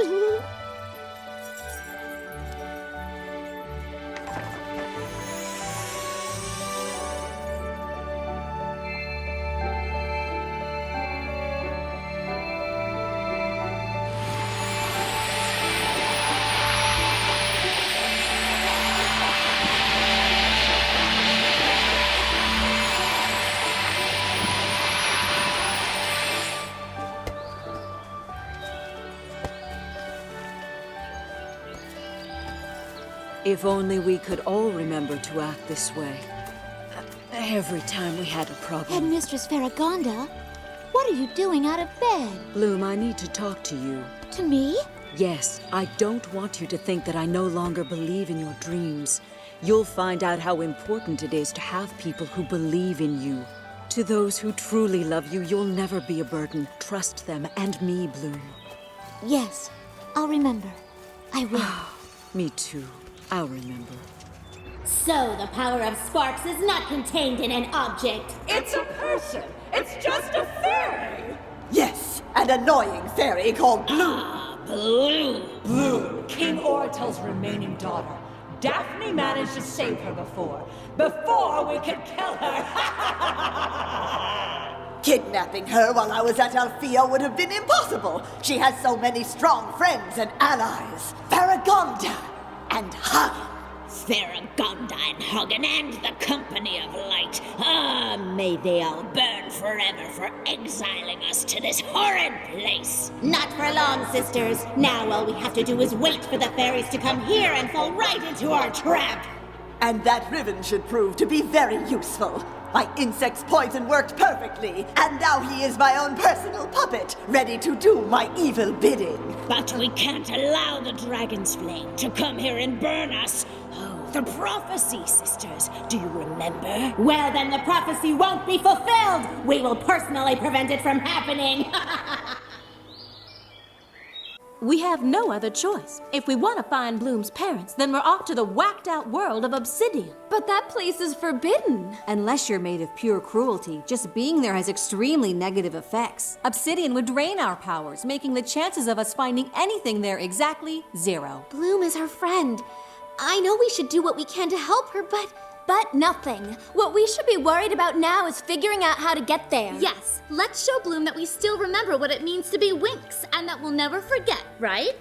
If only we could all remember to act this way. Every time we had a problem. Headmistress Farragonda, what are you doing out of bed? Bloom, I need to talk to you. To me? Yes, I don't want you to think that I no longer believe in your dreams. You'll find out how important it is to have people who believe in you. To those who truly love you, you'll never be a burden. Trust them and me, Bloom. Yes, I'll remember. I will. Me too. I'll remember. So the power of sparks is not contained in an object. It's a person. It's just a fairy. Yes, an annoying fairy called Bloom. Bloom. Bloom, King Oratel's remaining daughter. Daphne managed to save her before we could kill her. Kidnapping her while I was at Althea would have been impossible. She has so many strong friends and allies. Farragonda and Hagen. Farragonda and Hagen and the Company of Light. Ah, may they all burn forever for exiling us to this horrid place. Not for long, sisters. Now all we have to do is wait for the fairies to come here and fall right into our trap. And that ribbon should prove to be very useful. My insect's poison worked perfectly, and now he is my own personal puppet, ready to do my evil bidding. But we can't allow the dragon's flame to come here and burn us. Oh, the prophecy, sisters. Do you remember? Well, then the prophecy won't be fulfilled. We will personally prevent it from happening. We have no other choice. If we want to find Bloom's parents, then we're off to the whacked-out world of Obsidian. But that place is forbidden. Unless you're made of pure cruelty, just being there has extremely negative effects. Obsidian would drain our powers, making the chances of us finding anything there exactly 0. Bloom is her friend. I know we should do what we can to help her, but nothing. What we should be worried about now is figuring out how to get there. Yes, let's show Bloom that we still remember what it means to be Winx and that we'll never forget, right?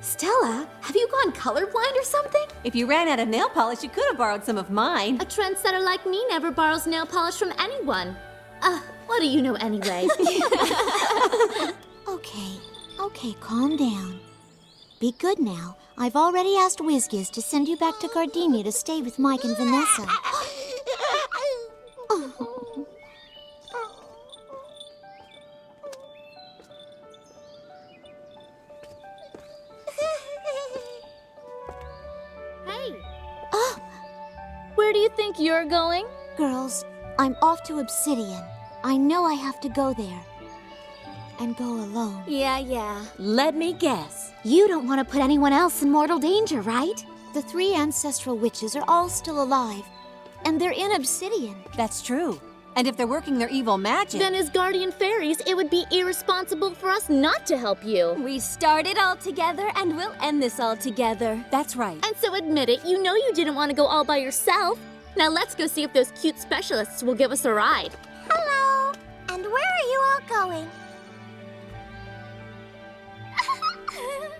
Stella, have you gone colorblind or something? If you ran out of nail polish, you could have borrowed some of mine. A trendsetter like me never borrows nail polish from anyone. What do you know anyway? Okay, calm down. Be good now. I've already asked Whizgiz to send you back to Gardenia to stay with Mike and Vanessa. Oh. Hey. Oh, where do you you think you're going? Girls, I'm off to Obsidian. I know I have to go there. And go alone. Yeah. Let me guess. You don't want to put anyone else in mortal danger, right? The 3 ancestral witches are all still alive. And they're in Obsidian. That's true. And if they're working their evil magic... Then as guardian fairies, it would be irresponsible for us not to help you. We started all together and we'll end this all together. That's right. And so admit it, you know you didn't want to go all by yourself. Now let's go see if those cute specialists will give us a ride. Hello. And where are you all going?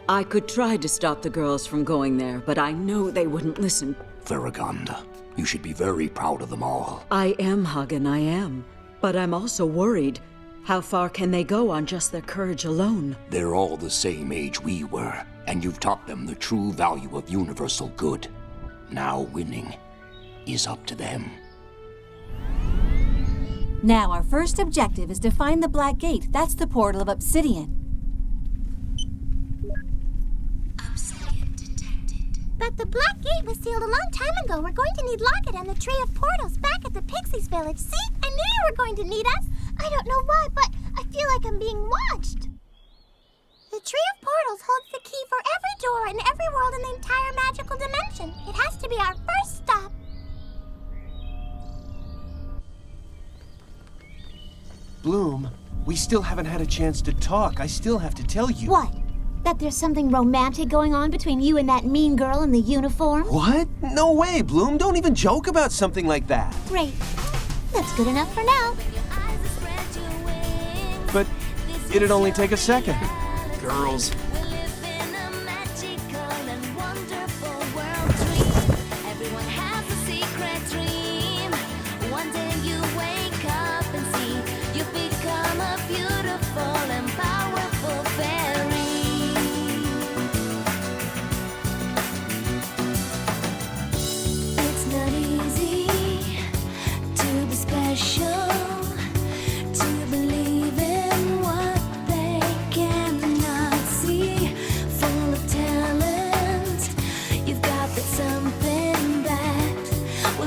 I could try to stop the girls from going there, but I know they wouldn't listen. Varagonda, you should be very proud of them all. I am, Hagen, I am. But I'm also worried. How far can they go on just their courage alone? They're all the same age we were, and you've taught them the true value of universal good. Now winning is up to them. Now, our first objective is to find the Black Gate. That's the portal of Obsidian. But the Black Gate was sealed a long time ago. We're going to need Locket and the Tree of Portals back at the Pixies Village. See? I knew you were going to need us. I don't know why, but I feel like I'm being watched. The Tree of Portals holds the key for every door in every world in the entire magical dimension. It has to be our first stop. Bloom, we still haven't had a chance to talk. I still have to tell you. What? That there's something romantic going on between you and that mean girl in the uniform? What? No way, Bloom. Don't even joke about something like that. Great. That's good enough for now. But it'd only take a second. Girls.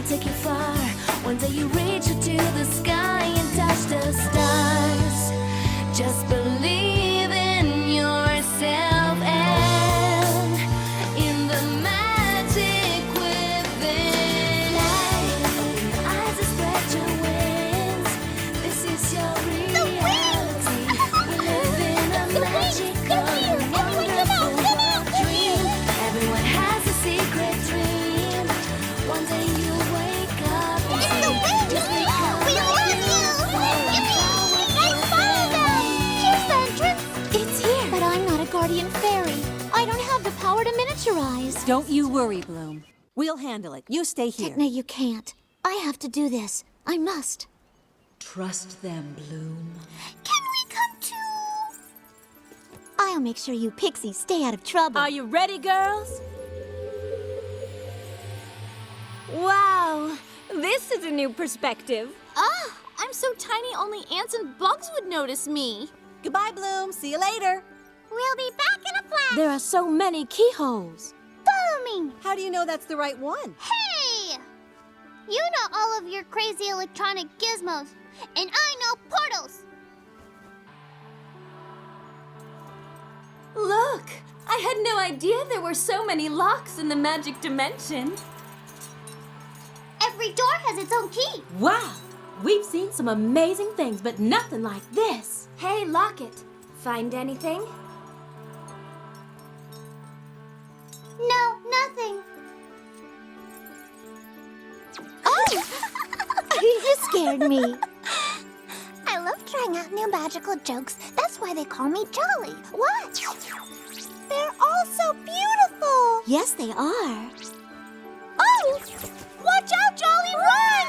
Take you far. One day you reach to the sky and touch the stars. Just believe in yourself and in the magic within. Open your eyes and spread your wings. This is your reality. We live in a magical and wonderful world dream. Everyone has a secret dream. One day you wake up and say, just become we love you! Let's follow them! Here's the entrance! It's here. But I'm not a guardian fairy. I don't have the power to miniaturize. Don't you worry, Bloom. We'll handle it. You stay here. No, you can't. I have to do this. I must. Trust them, Bloom. Can we come too? I'll make sure you pixies stay out of trouble. Are you ready, girls? Wow, this is a new perspective. Ah, I'm so tiny only ants and bugs would notice me. Goodbye, Bloom. See you later. We'll be back in a flash. There are so many keyholes. Follow me. How do you know that's the right one? Hey! You know all of your crazy electronic gizmos, and I know portals. Look, I had no idea there were so many locks in the magic dimension. Every door has its own key. Wow, we've seen some amazing things, but nothing like this. Hey, Locket, find anything? No, nothing. Oh! You scared me. I love trying out new magical jokes. That's why they call me Jolly. What? They're all so beautiful. Yes, they are. Oh! Watch out, Jolly! Run!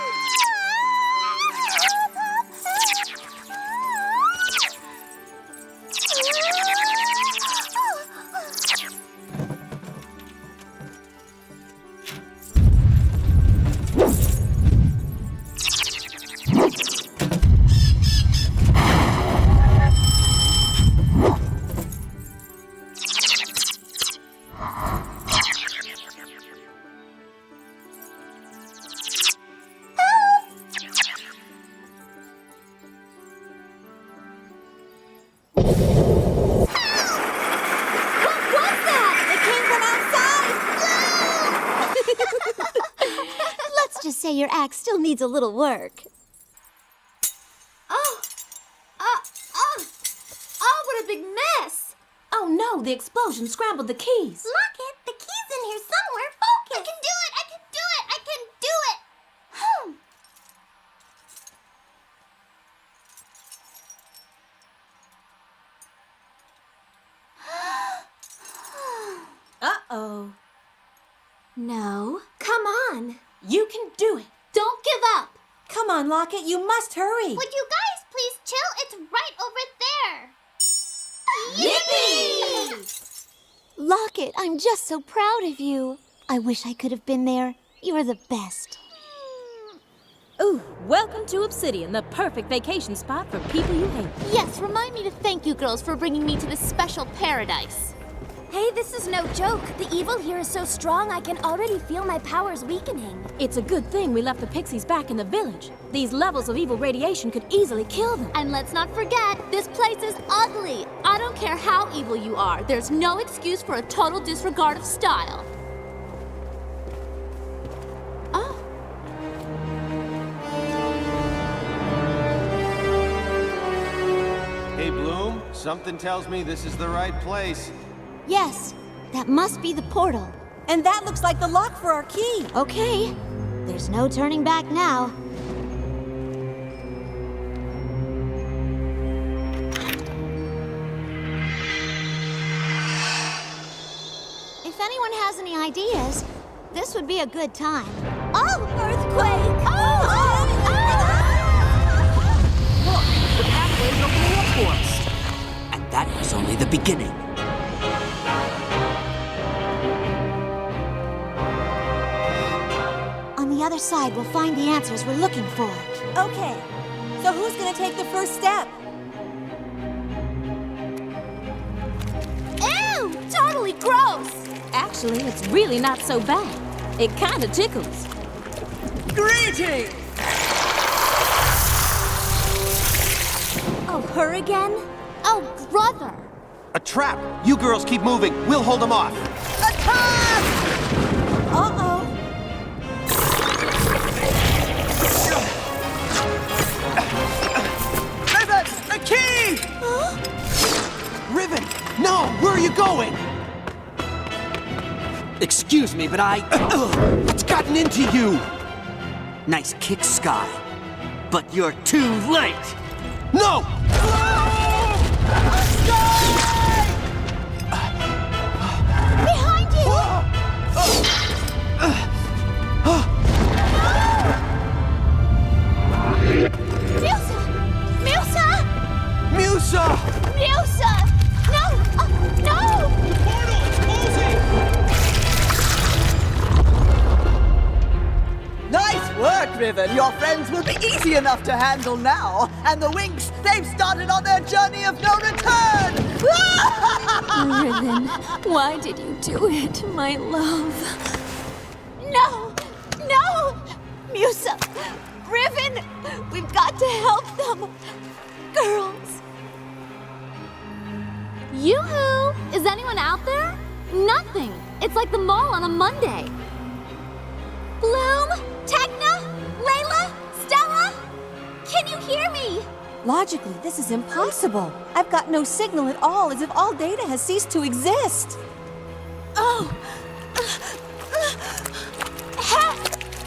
What was that? It came from outside! Let's just say your act still needs a little work. Oh, what a big mess! Oh no, the explosion scrambled the keys. Locket, the key's in here somewhere. Focus! I can do it! I can do it! I can do it! Uh-oh. No. Come on. You can do it. Don't give up. Come on, Locket, you must hurry. Would you guys please chill? It's right over there. Yippee! Locket, I'm just so proud of you. I wish I could have been there. You're the best. Ooh, welcome to Obsidian, the perfect vacation spot for people you hate. Yes, remind me to thank you girls for bringing me to this special paradise. Hey, this is no joke. The evil here is so strong I can already feel my powers weakening. It's a good thing we left the pixies back in the village. These levels of evil radiation could easily kill them. And let's not forget, this place is ugly. I don't care how evil you are. There's no excuse for a total disregard of style. Hey, Bloom, something tells me this is the right place. Yes, that must be the portal. And that looks like the lock for our key. Okay, there's no turning back now. If anyone has any ideas, this would be a good time. Oh, earthquake! Look, the pathway's opening up for us. And that was only the beginning. On the other side, we'll find the answers we're looking for. Okay, so who's gonna take the first step? Ew! Totally gross! Actually, it's really not so bad. It kinda tickles. Greetings! Oh, her again? Oh, brother! A trap! You girls keep moving. We'll hold them off. Attack! Uh-oh. Ribbon, the key! Ribbon! No! Where are you going? Excuse me, but What's gotten into you? Nice kick, Sky. But you're too late! No! Behind you! Musa! Musa! Musa! Musa! No! No! The portal is closing! Nice work, Riven. Your friends will be easy enough to handle now. And the Winx, they've started on their journey of no return! Riven, why did you do it, my love? No! No! Musa! Riven! We've got to help them! Girls! Yoo-hoo! Is anyone out there? Nothing. It's like the mall on a Monday. Bloom! Techna! Layla! Stella! Can you hear me? Logically, this is impossible. I've got no signal at all, as if all data has ceased to exist. Oh!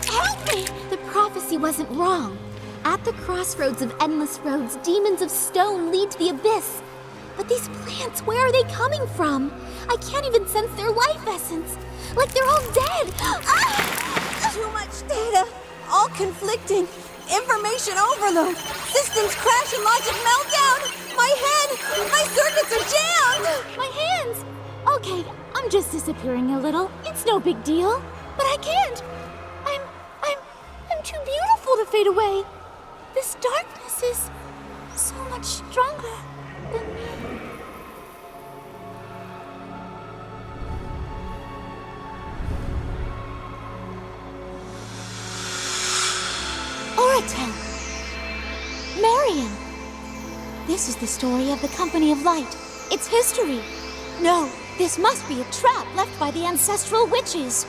Help me! The prophecy wasn't wrong. At the crossroads of endless roads, demons of stone lead to the abyss. But these plants, where are they coming from? I can't even sense their life essence. Like they're all dead. Too much data. All conflicting. Information overload. Systems crash and logic meltdown. My head. My circuits are jammed. My hands. Okay, I'm just disappearing a little. It's no big deal. But I can't. I'm too beautiful to fade away. This darkness is so much stronger than me. Oratel! Marion! This is the story of the Company of Light. It's history. No, this must be a trap left by the ancestral witches.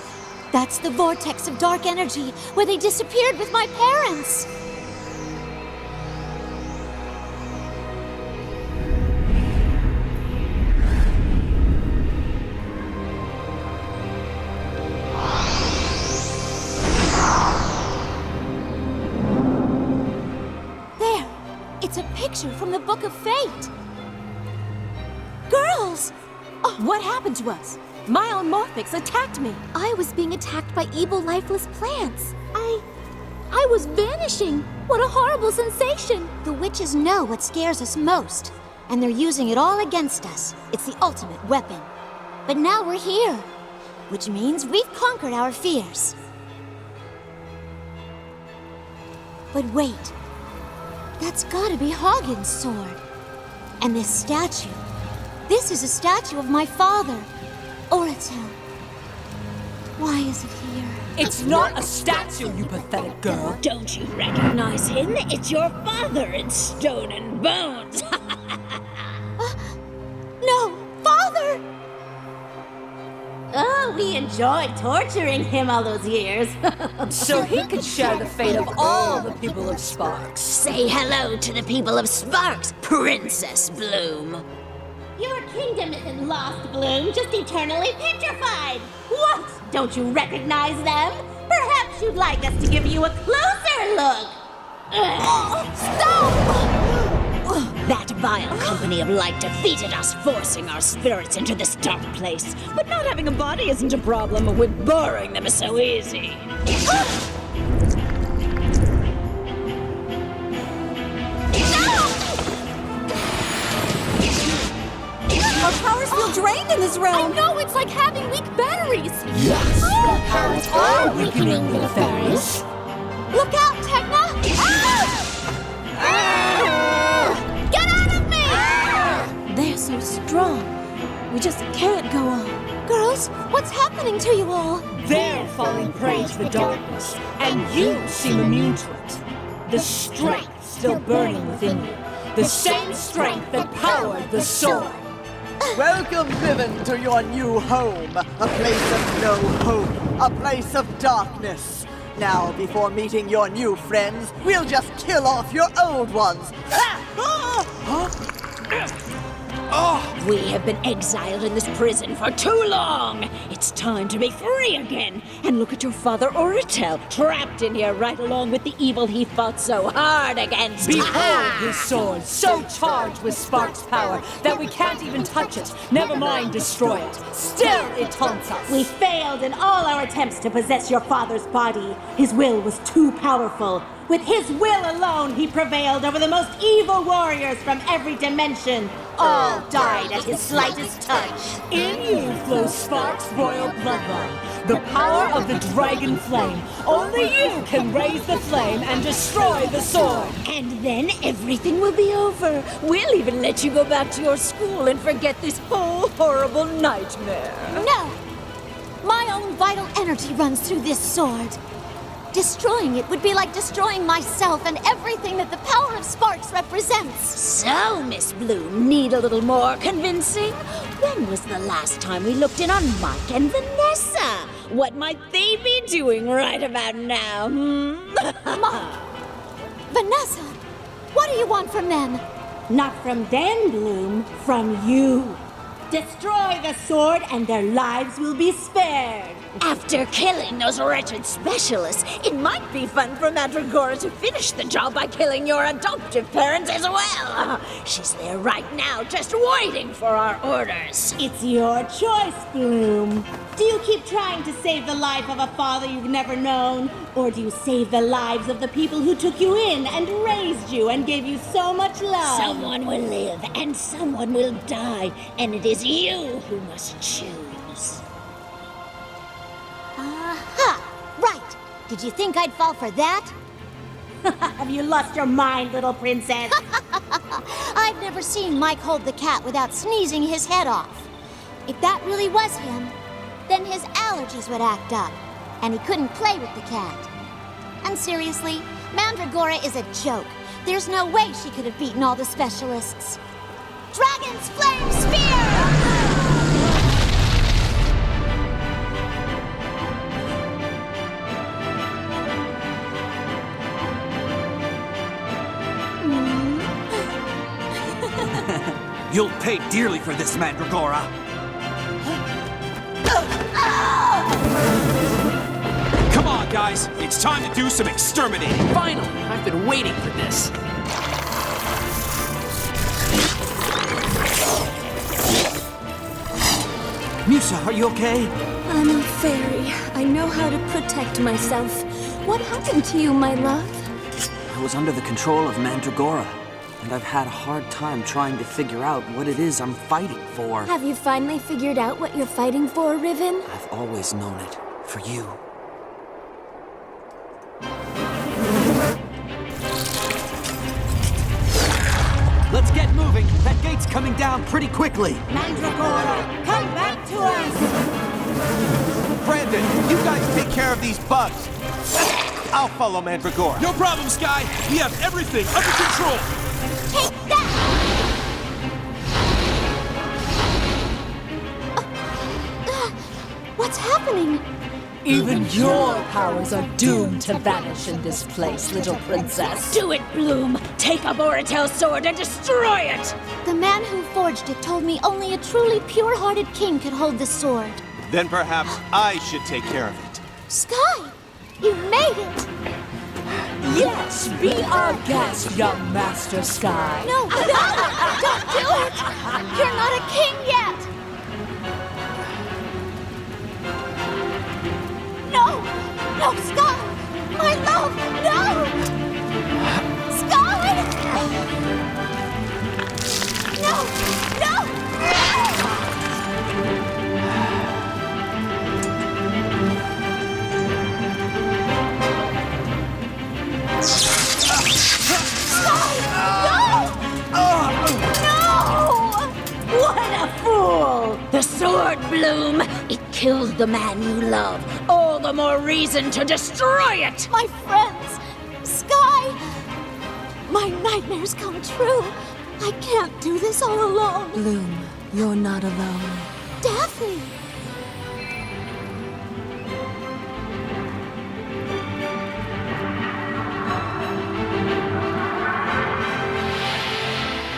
That's the vortex of dark energy where they disappeared with my parents. There, it's a picture from the Book of Fate. Girls! Oh, what happened to us? My own Morphix attacked me. I was being attacked by evil, lifeless plants. I was vanishing. What a horrible sensation. The witches know what scares us most, and they're using it all against us. It's the ultimate weapon. But now we're here, which means we've conquered our fears. But wait, that's gotta be Hagen's sword. And this statue. This is a statue of my father, Oratel. Why is it here? It's not a statue, you pathetic girl. Don't you recognize him? It's your father in stone and bones. No, father! Oh, we enjoyed torturing him all those years. So he could share the fate of all the people of Sparks. Say hello to the people of Sparks, Princess Bloom. Your kingdom isn't lost, Bloom, just eternally petrified. What? Don't you recognize them? Perhaps you'd like us to give you a closer look. Stop! That vile Company of Light defeated us, forcing our spirits into this dark place. But not having a body isn't a problem. With boring them is so easy. Our powers feel drained in this realm. I know, it's like having weak batteries. Yes, your powers are weakening, little fairies. Look out, Techna! Get out of me! They're so strong. We just can't go on. Girls, what's happening to you all? They're falling prey to the darkness, and you seem immune to it. The strength still burning within you. The same strength that powered the sword. Welcome, Riven, to your new home. A place of no hope. A place of darkness. Now, before meeting your new friends, we'll just kill off your old ones. We have been exiled in this prison for too long. It's time to be free again. And look at your father, Oratel, trapped in here right along with the evil he fought so hard against. Behold his sword, so charged with Spark's power that we can't even touch it, never mind destroy it. Still, it taunts us. We failed in all our attempts to possess your father's body. His will was too powerful. With his will alone, he prevailed over the most evil warriors from every dimension. All died at his slightest touch. In you flows Spark's royal bloodline, the power of the dragon flame. Only you can raise the flame and destroy the sword. And then everything will be over. We'll even let you go back to your school and forget this whole horrible nightmare. No! My own vital energy runs through this sword. Destroying it would be like destroying myself and everything that the power of Sparks represents. So, Miss Bloom, need a little more convincing? When was the last time we looked in on Mike and Vanessa? What might they be doing right about now, Mike! Vanessa! What do you want from them? Not from them, Bloom, from you. Destroy the sword and their lives will be spared. After killing those wretched specialists, it might be fun for Mandragora to finish the job by killing your adoptive parents as well. She's there right now, just waiting for our orders. It's your choice, Bloom. Do you keep trying to save the life of a father you've never known? Or do you save the lives of the people who took you in and raised you and gave you so much love? Someone will live and someone will die, and it is you who must choose. Aha! Right! Did you think I'd fall for that? Have you lost your mind, little princess? I've never seen Mike hold the cat without sneezing his head off. If that really was him, then his allergies would act up, and he couldn't play with the cat. And seriously, Mandragora is a joke. There's no way she could have beaten all the specialists. Dragon's Flame Spear! You'll pay dearly for this, Mandragora. Come on, guys. It's time to do some exterminating. Finally, I've been waiting for this. Musa, are you okay? I'm a fairy. I know how to protect myself. What happened to you, my love? I was under the control of Mandragora, and I've had a hard time trying to figure out what it is I'm fighting for. Have you finally figured out what you're fighting for, Riven? I've always known it. For you. Let's get moving. That gate's coming down pretty quickly. Mandragora, come back to us! Brandon, you guys take care of these bugs. I'll follow Mandragora. No problem, Sky. We have everything under control. Take that! What's happening? Even your powers are doomed to vanish in this place, little princess. Do it, Bloom! Take up Oratel's sword and destroy it! The man who forged it told me only a truly pure-hearted king could hold the sword. Then perhaps I should take care of it. Sky! You made it! Yes, be our guest, young Master Sky. No, don't do it! You're not a king yet! No! No, Sky! My love! No! Sky! No! No! What a fool! The sword, Bloom! It kills the man you love. All the more reason to destroy it! My friends! Sky! My nightmares come true. I can't do this all alone. Bloom, you're not alone. Daphne!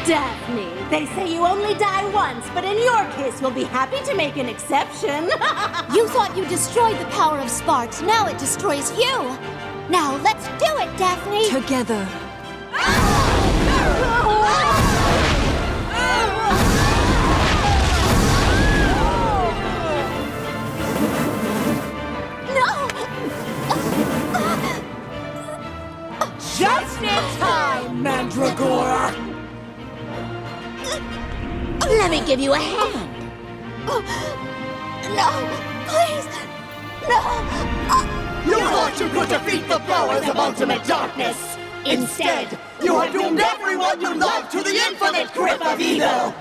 Daphne, they say you only die once, but in your case, we'll be happy to make an exception. You thought you destroyed the power of sparks. Now it destroys you. Now let's do it, Daphne. Together. Just in time, Mandragora! Let me give you a hand. No, please. No. You thought you could defeat the powers of ultimate darkness. Instead, you have doomed everyone you love to the infinite grip of evil.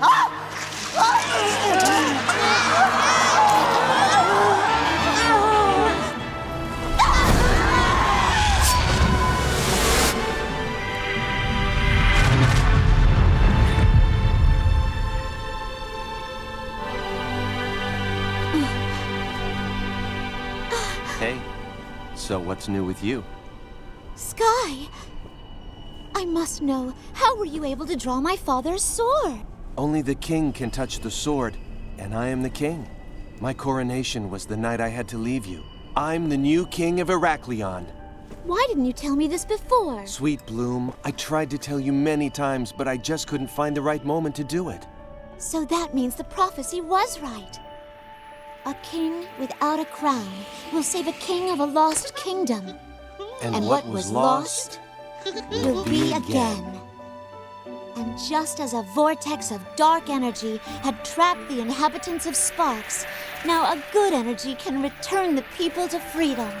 Hey, so what's new with you? Sky! I must know, how were you able to draw my father's sword? Only the king can touch the sword, and I am the king. My coronation was the night I had to leave you. I'm the new king of Heraklion. Why didn't you tell me this before? Sweet Bloom, I tried to tell you many times, but I just couldn't find the right moment to do it. So that means the prophecy was right. A king without a crown will save a king of a lost kingdom. And what was lost will be again. And just as a vortex of dark energy had trapped the inhabitants of Sparks, now a good energy can return the people to freedom.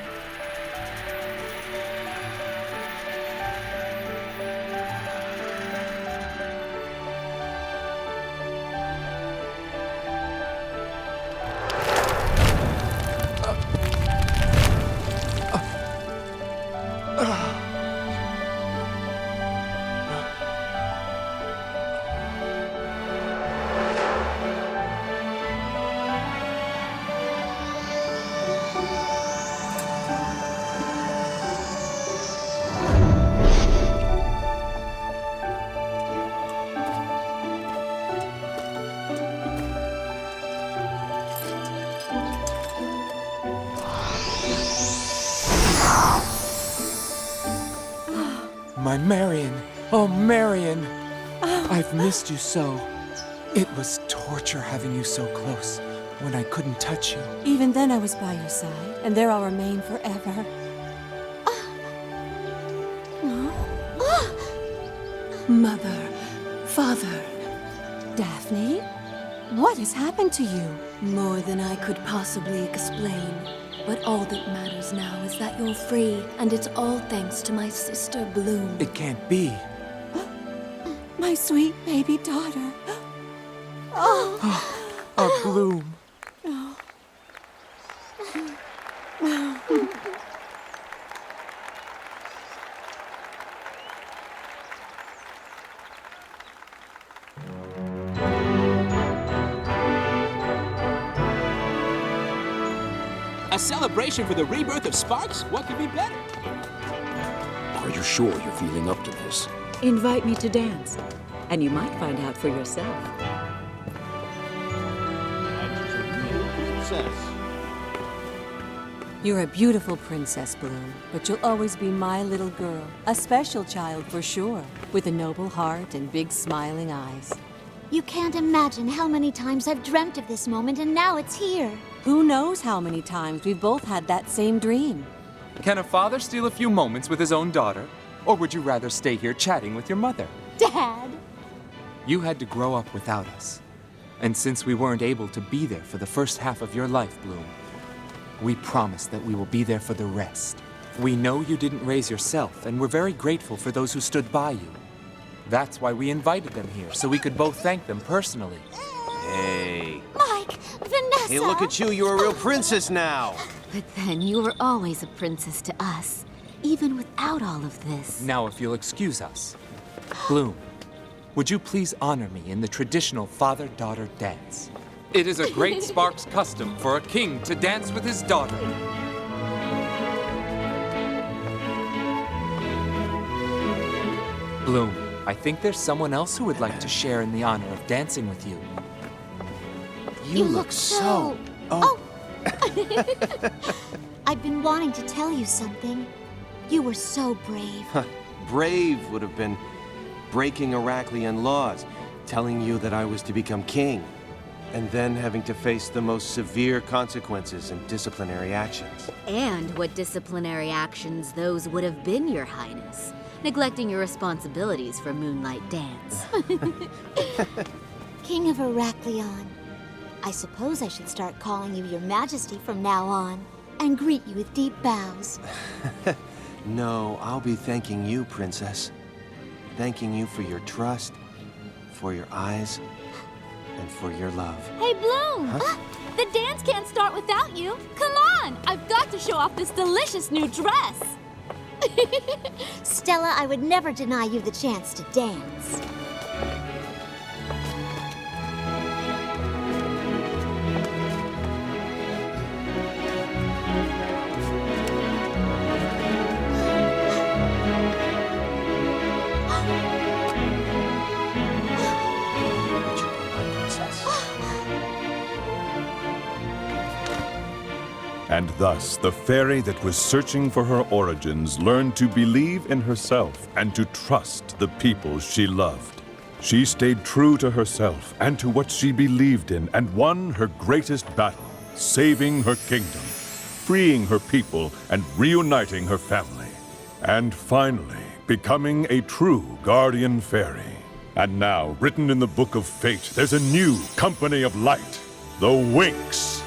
my Marion. Oh, Marion. I've missed you so. It was torture having you so close when I couldn't touch you. Even then I was by your side, and there I'll remain forever. Mother, Father, Daphne, what has happened to you? More than I could possibly explain. But all that matters now is that you're free, and it's all thanks to my sister Bloom. It can't be. My sweet baby daughter. Our Bloom. A celebration for the rebirth of Sparks? What could be better? Are you sure you're feeling up to this? Invite me to dance, and you might find out for yourself. You're a beautiful princess, Bloom, but you'll always be my little girl. A special child for sure, with a noble heart and big smiling eyes. You can't imagine how many times I've dreamt of this moment, and now it's here. Who knows how many times we've both had that same dream? Can a father steal a few moments with his own daughter? Or would you rather stay here chatting with your mother? Dad! You had to grow up without us. And since we weren't able to be there for the first half of your life, Bloom, we promise that we will be there for the rest. We know you didn't raise yourself, and we're very grateful for those who stood by you. That's why we invited them here, so we could both thank them personally. Hey. Mike! Vanessa! Hey, look at you. You're a real princess now. But then you were always a princess to us, even without all of this. Now, if you'll excuse us. Bloom, would you please honor me in the traditional father-daughter dance? It is a great Sparks custom for a king to dance with his daughter. Bloom, I think there's someone else who would like to share in the honor of dancing with you. You look so... Oh. I've been wanting to tell you something. You were so brave. Brave would have been breaking Heraklion laws, telling you that I was to become king, and then having to face the most severe consequences and disciplinary actions. And what disciplinary actions those would have been, Your Highness. Neglecting your responsibilities for Moonlight Dance. King of Heraklion. I suppose I should start calling you Your Majesty from now on, and greet you with deep bows. No, I'll be thanking you, Princess. Thanking you for your trust, for your eyes, and for your love. Hey, Bloom! Huh? The dance can't start without you. Come on! I've got to show off this delicious new dress. Stella, I would never deny you the chance to dance. And thus, the fairy that was searching for her origins learned to believe in herself and to trust the people she loved. She stayed true to herself and to what she believed in and won her greatest battle, saving her kingdom, freeing her people, and reuniting her family. And finally, becoming a true guardian fairy. And now, written in the Book of Fate, there's a new company of light, the Winx.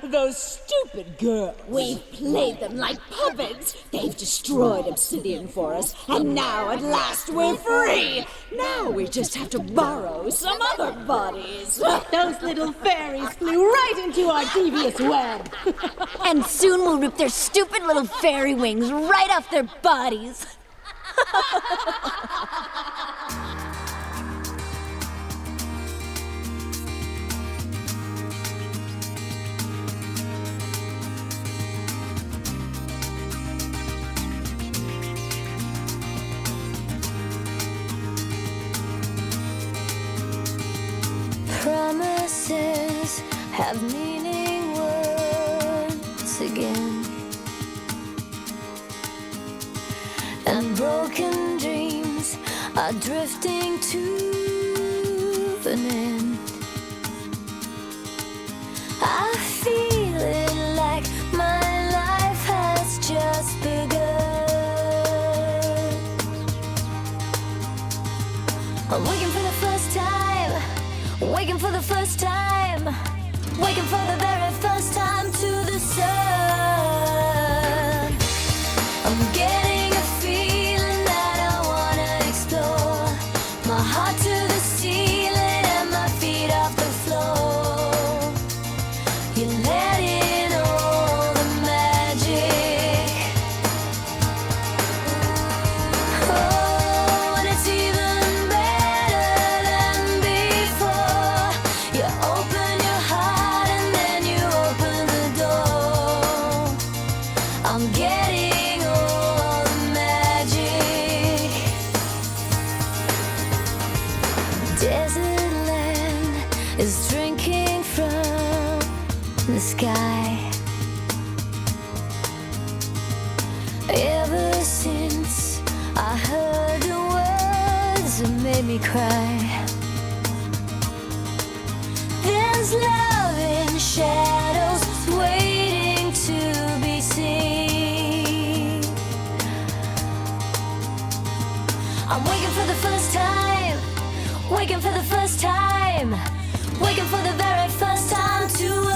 Those stupid girls. We've played them like puppets. They've destroyed Obsidian for us, and now at last we're free. Now we just have to borrow some other bodies. Those little fairies flew right into our devious web. And soon we'll rip their stupid little fairy wings right off their bodies. Promise have meaning once again. And broken dreams are drifting to an end. I feel it like my life has just begun. I'm waking for the first time, waking for the first time, waking for the very first time to the sun. I'm getting a feeling that I wanna explore, my heart to the ceiling and my feet off the floor. You let in all the magic. Oh, and it's even better than before. You open your heart and then you open the door. I'm getting all the magic. Desert land is drinking from the sky. Ever since I heard the words that made me cry, there's love in shadows waiting to be seen. I'm waking for the first time, waking for the first time, waking for the very first time to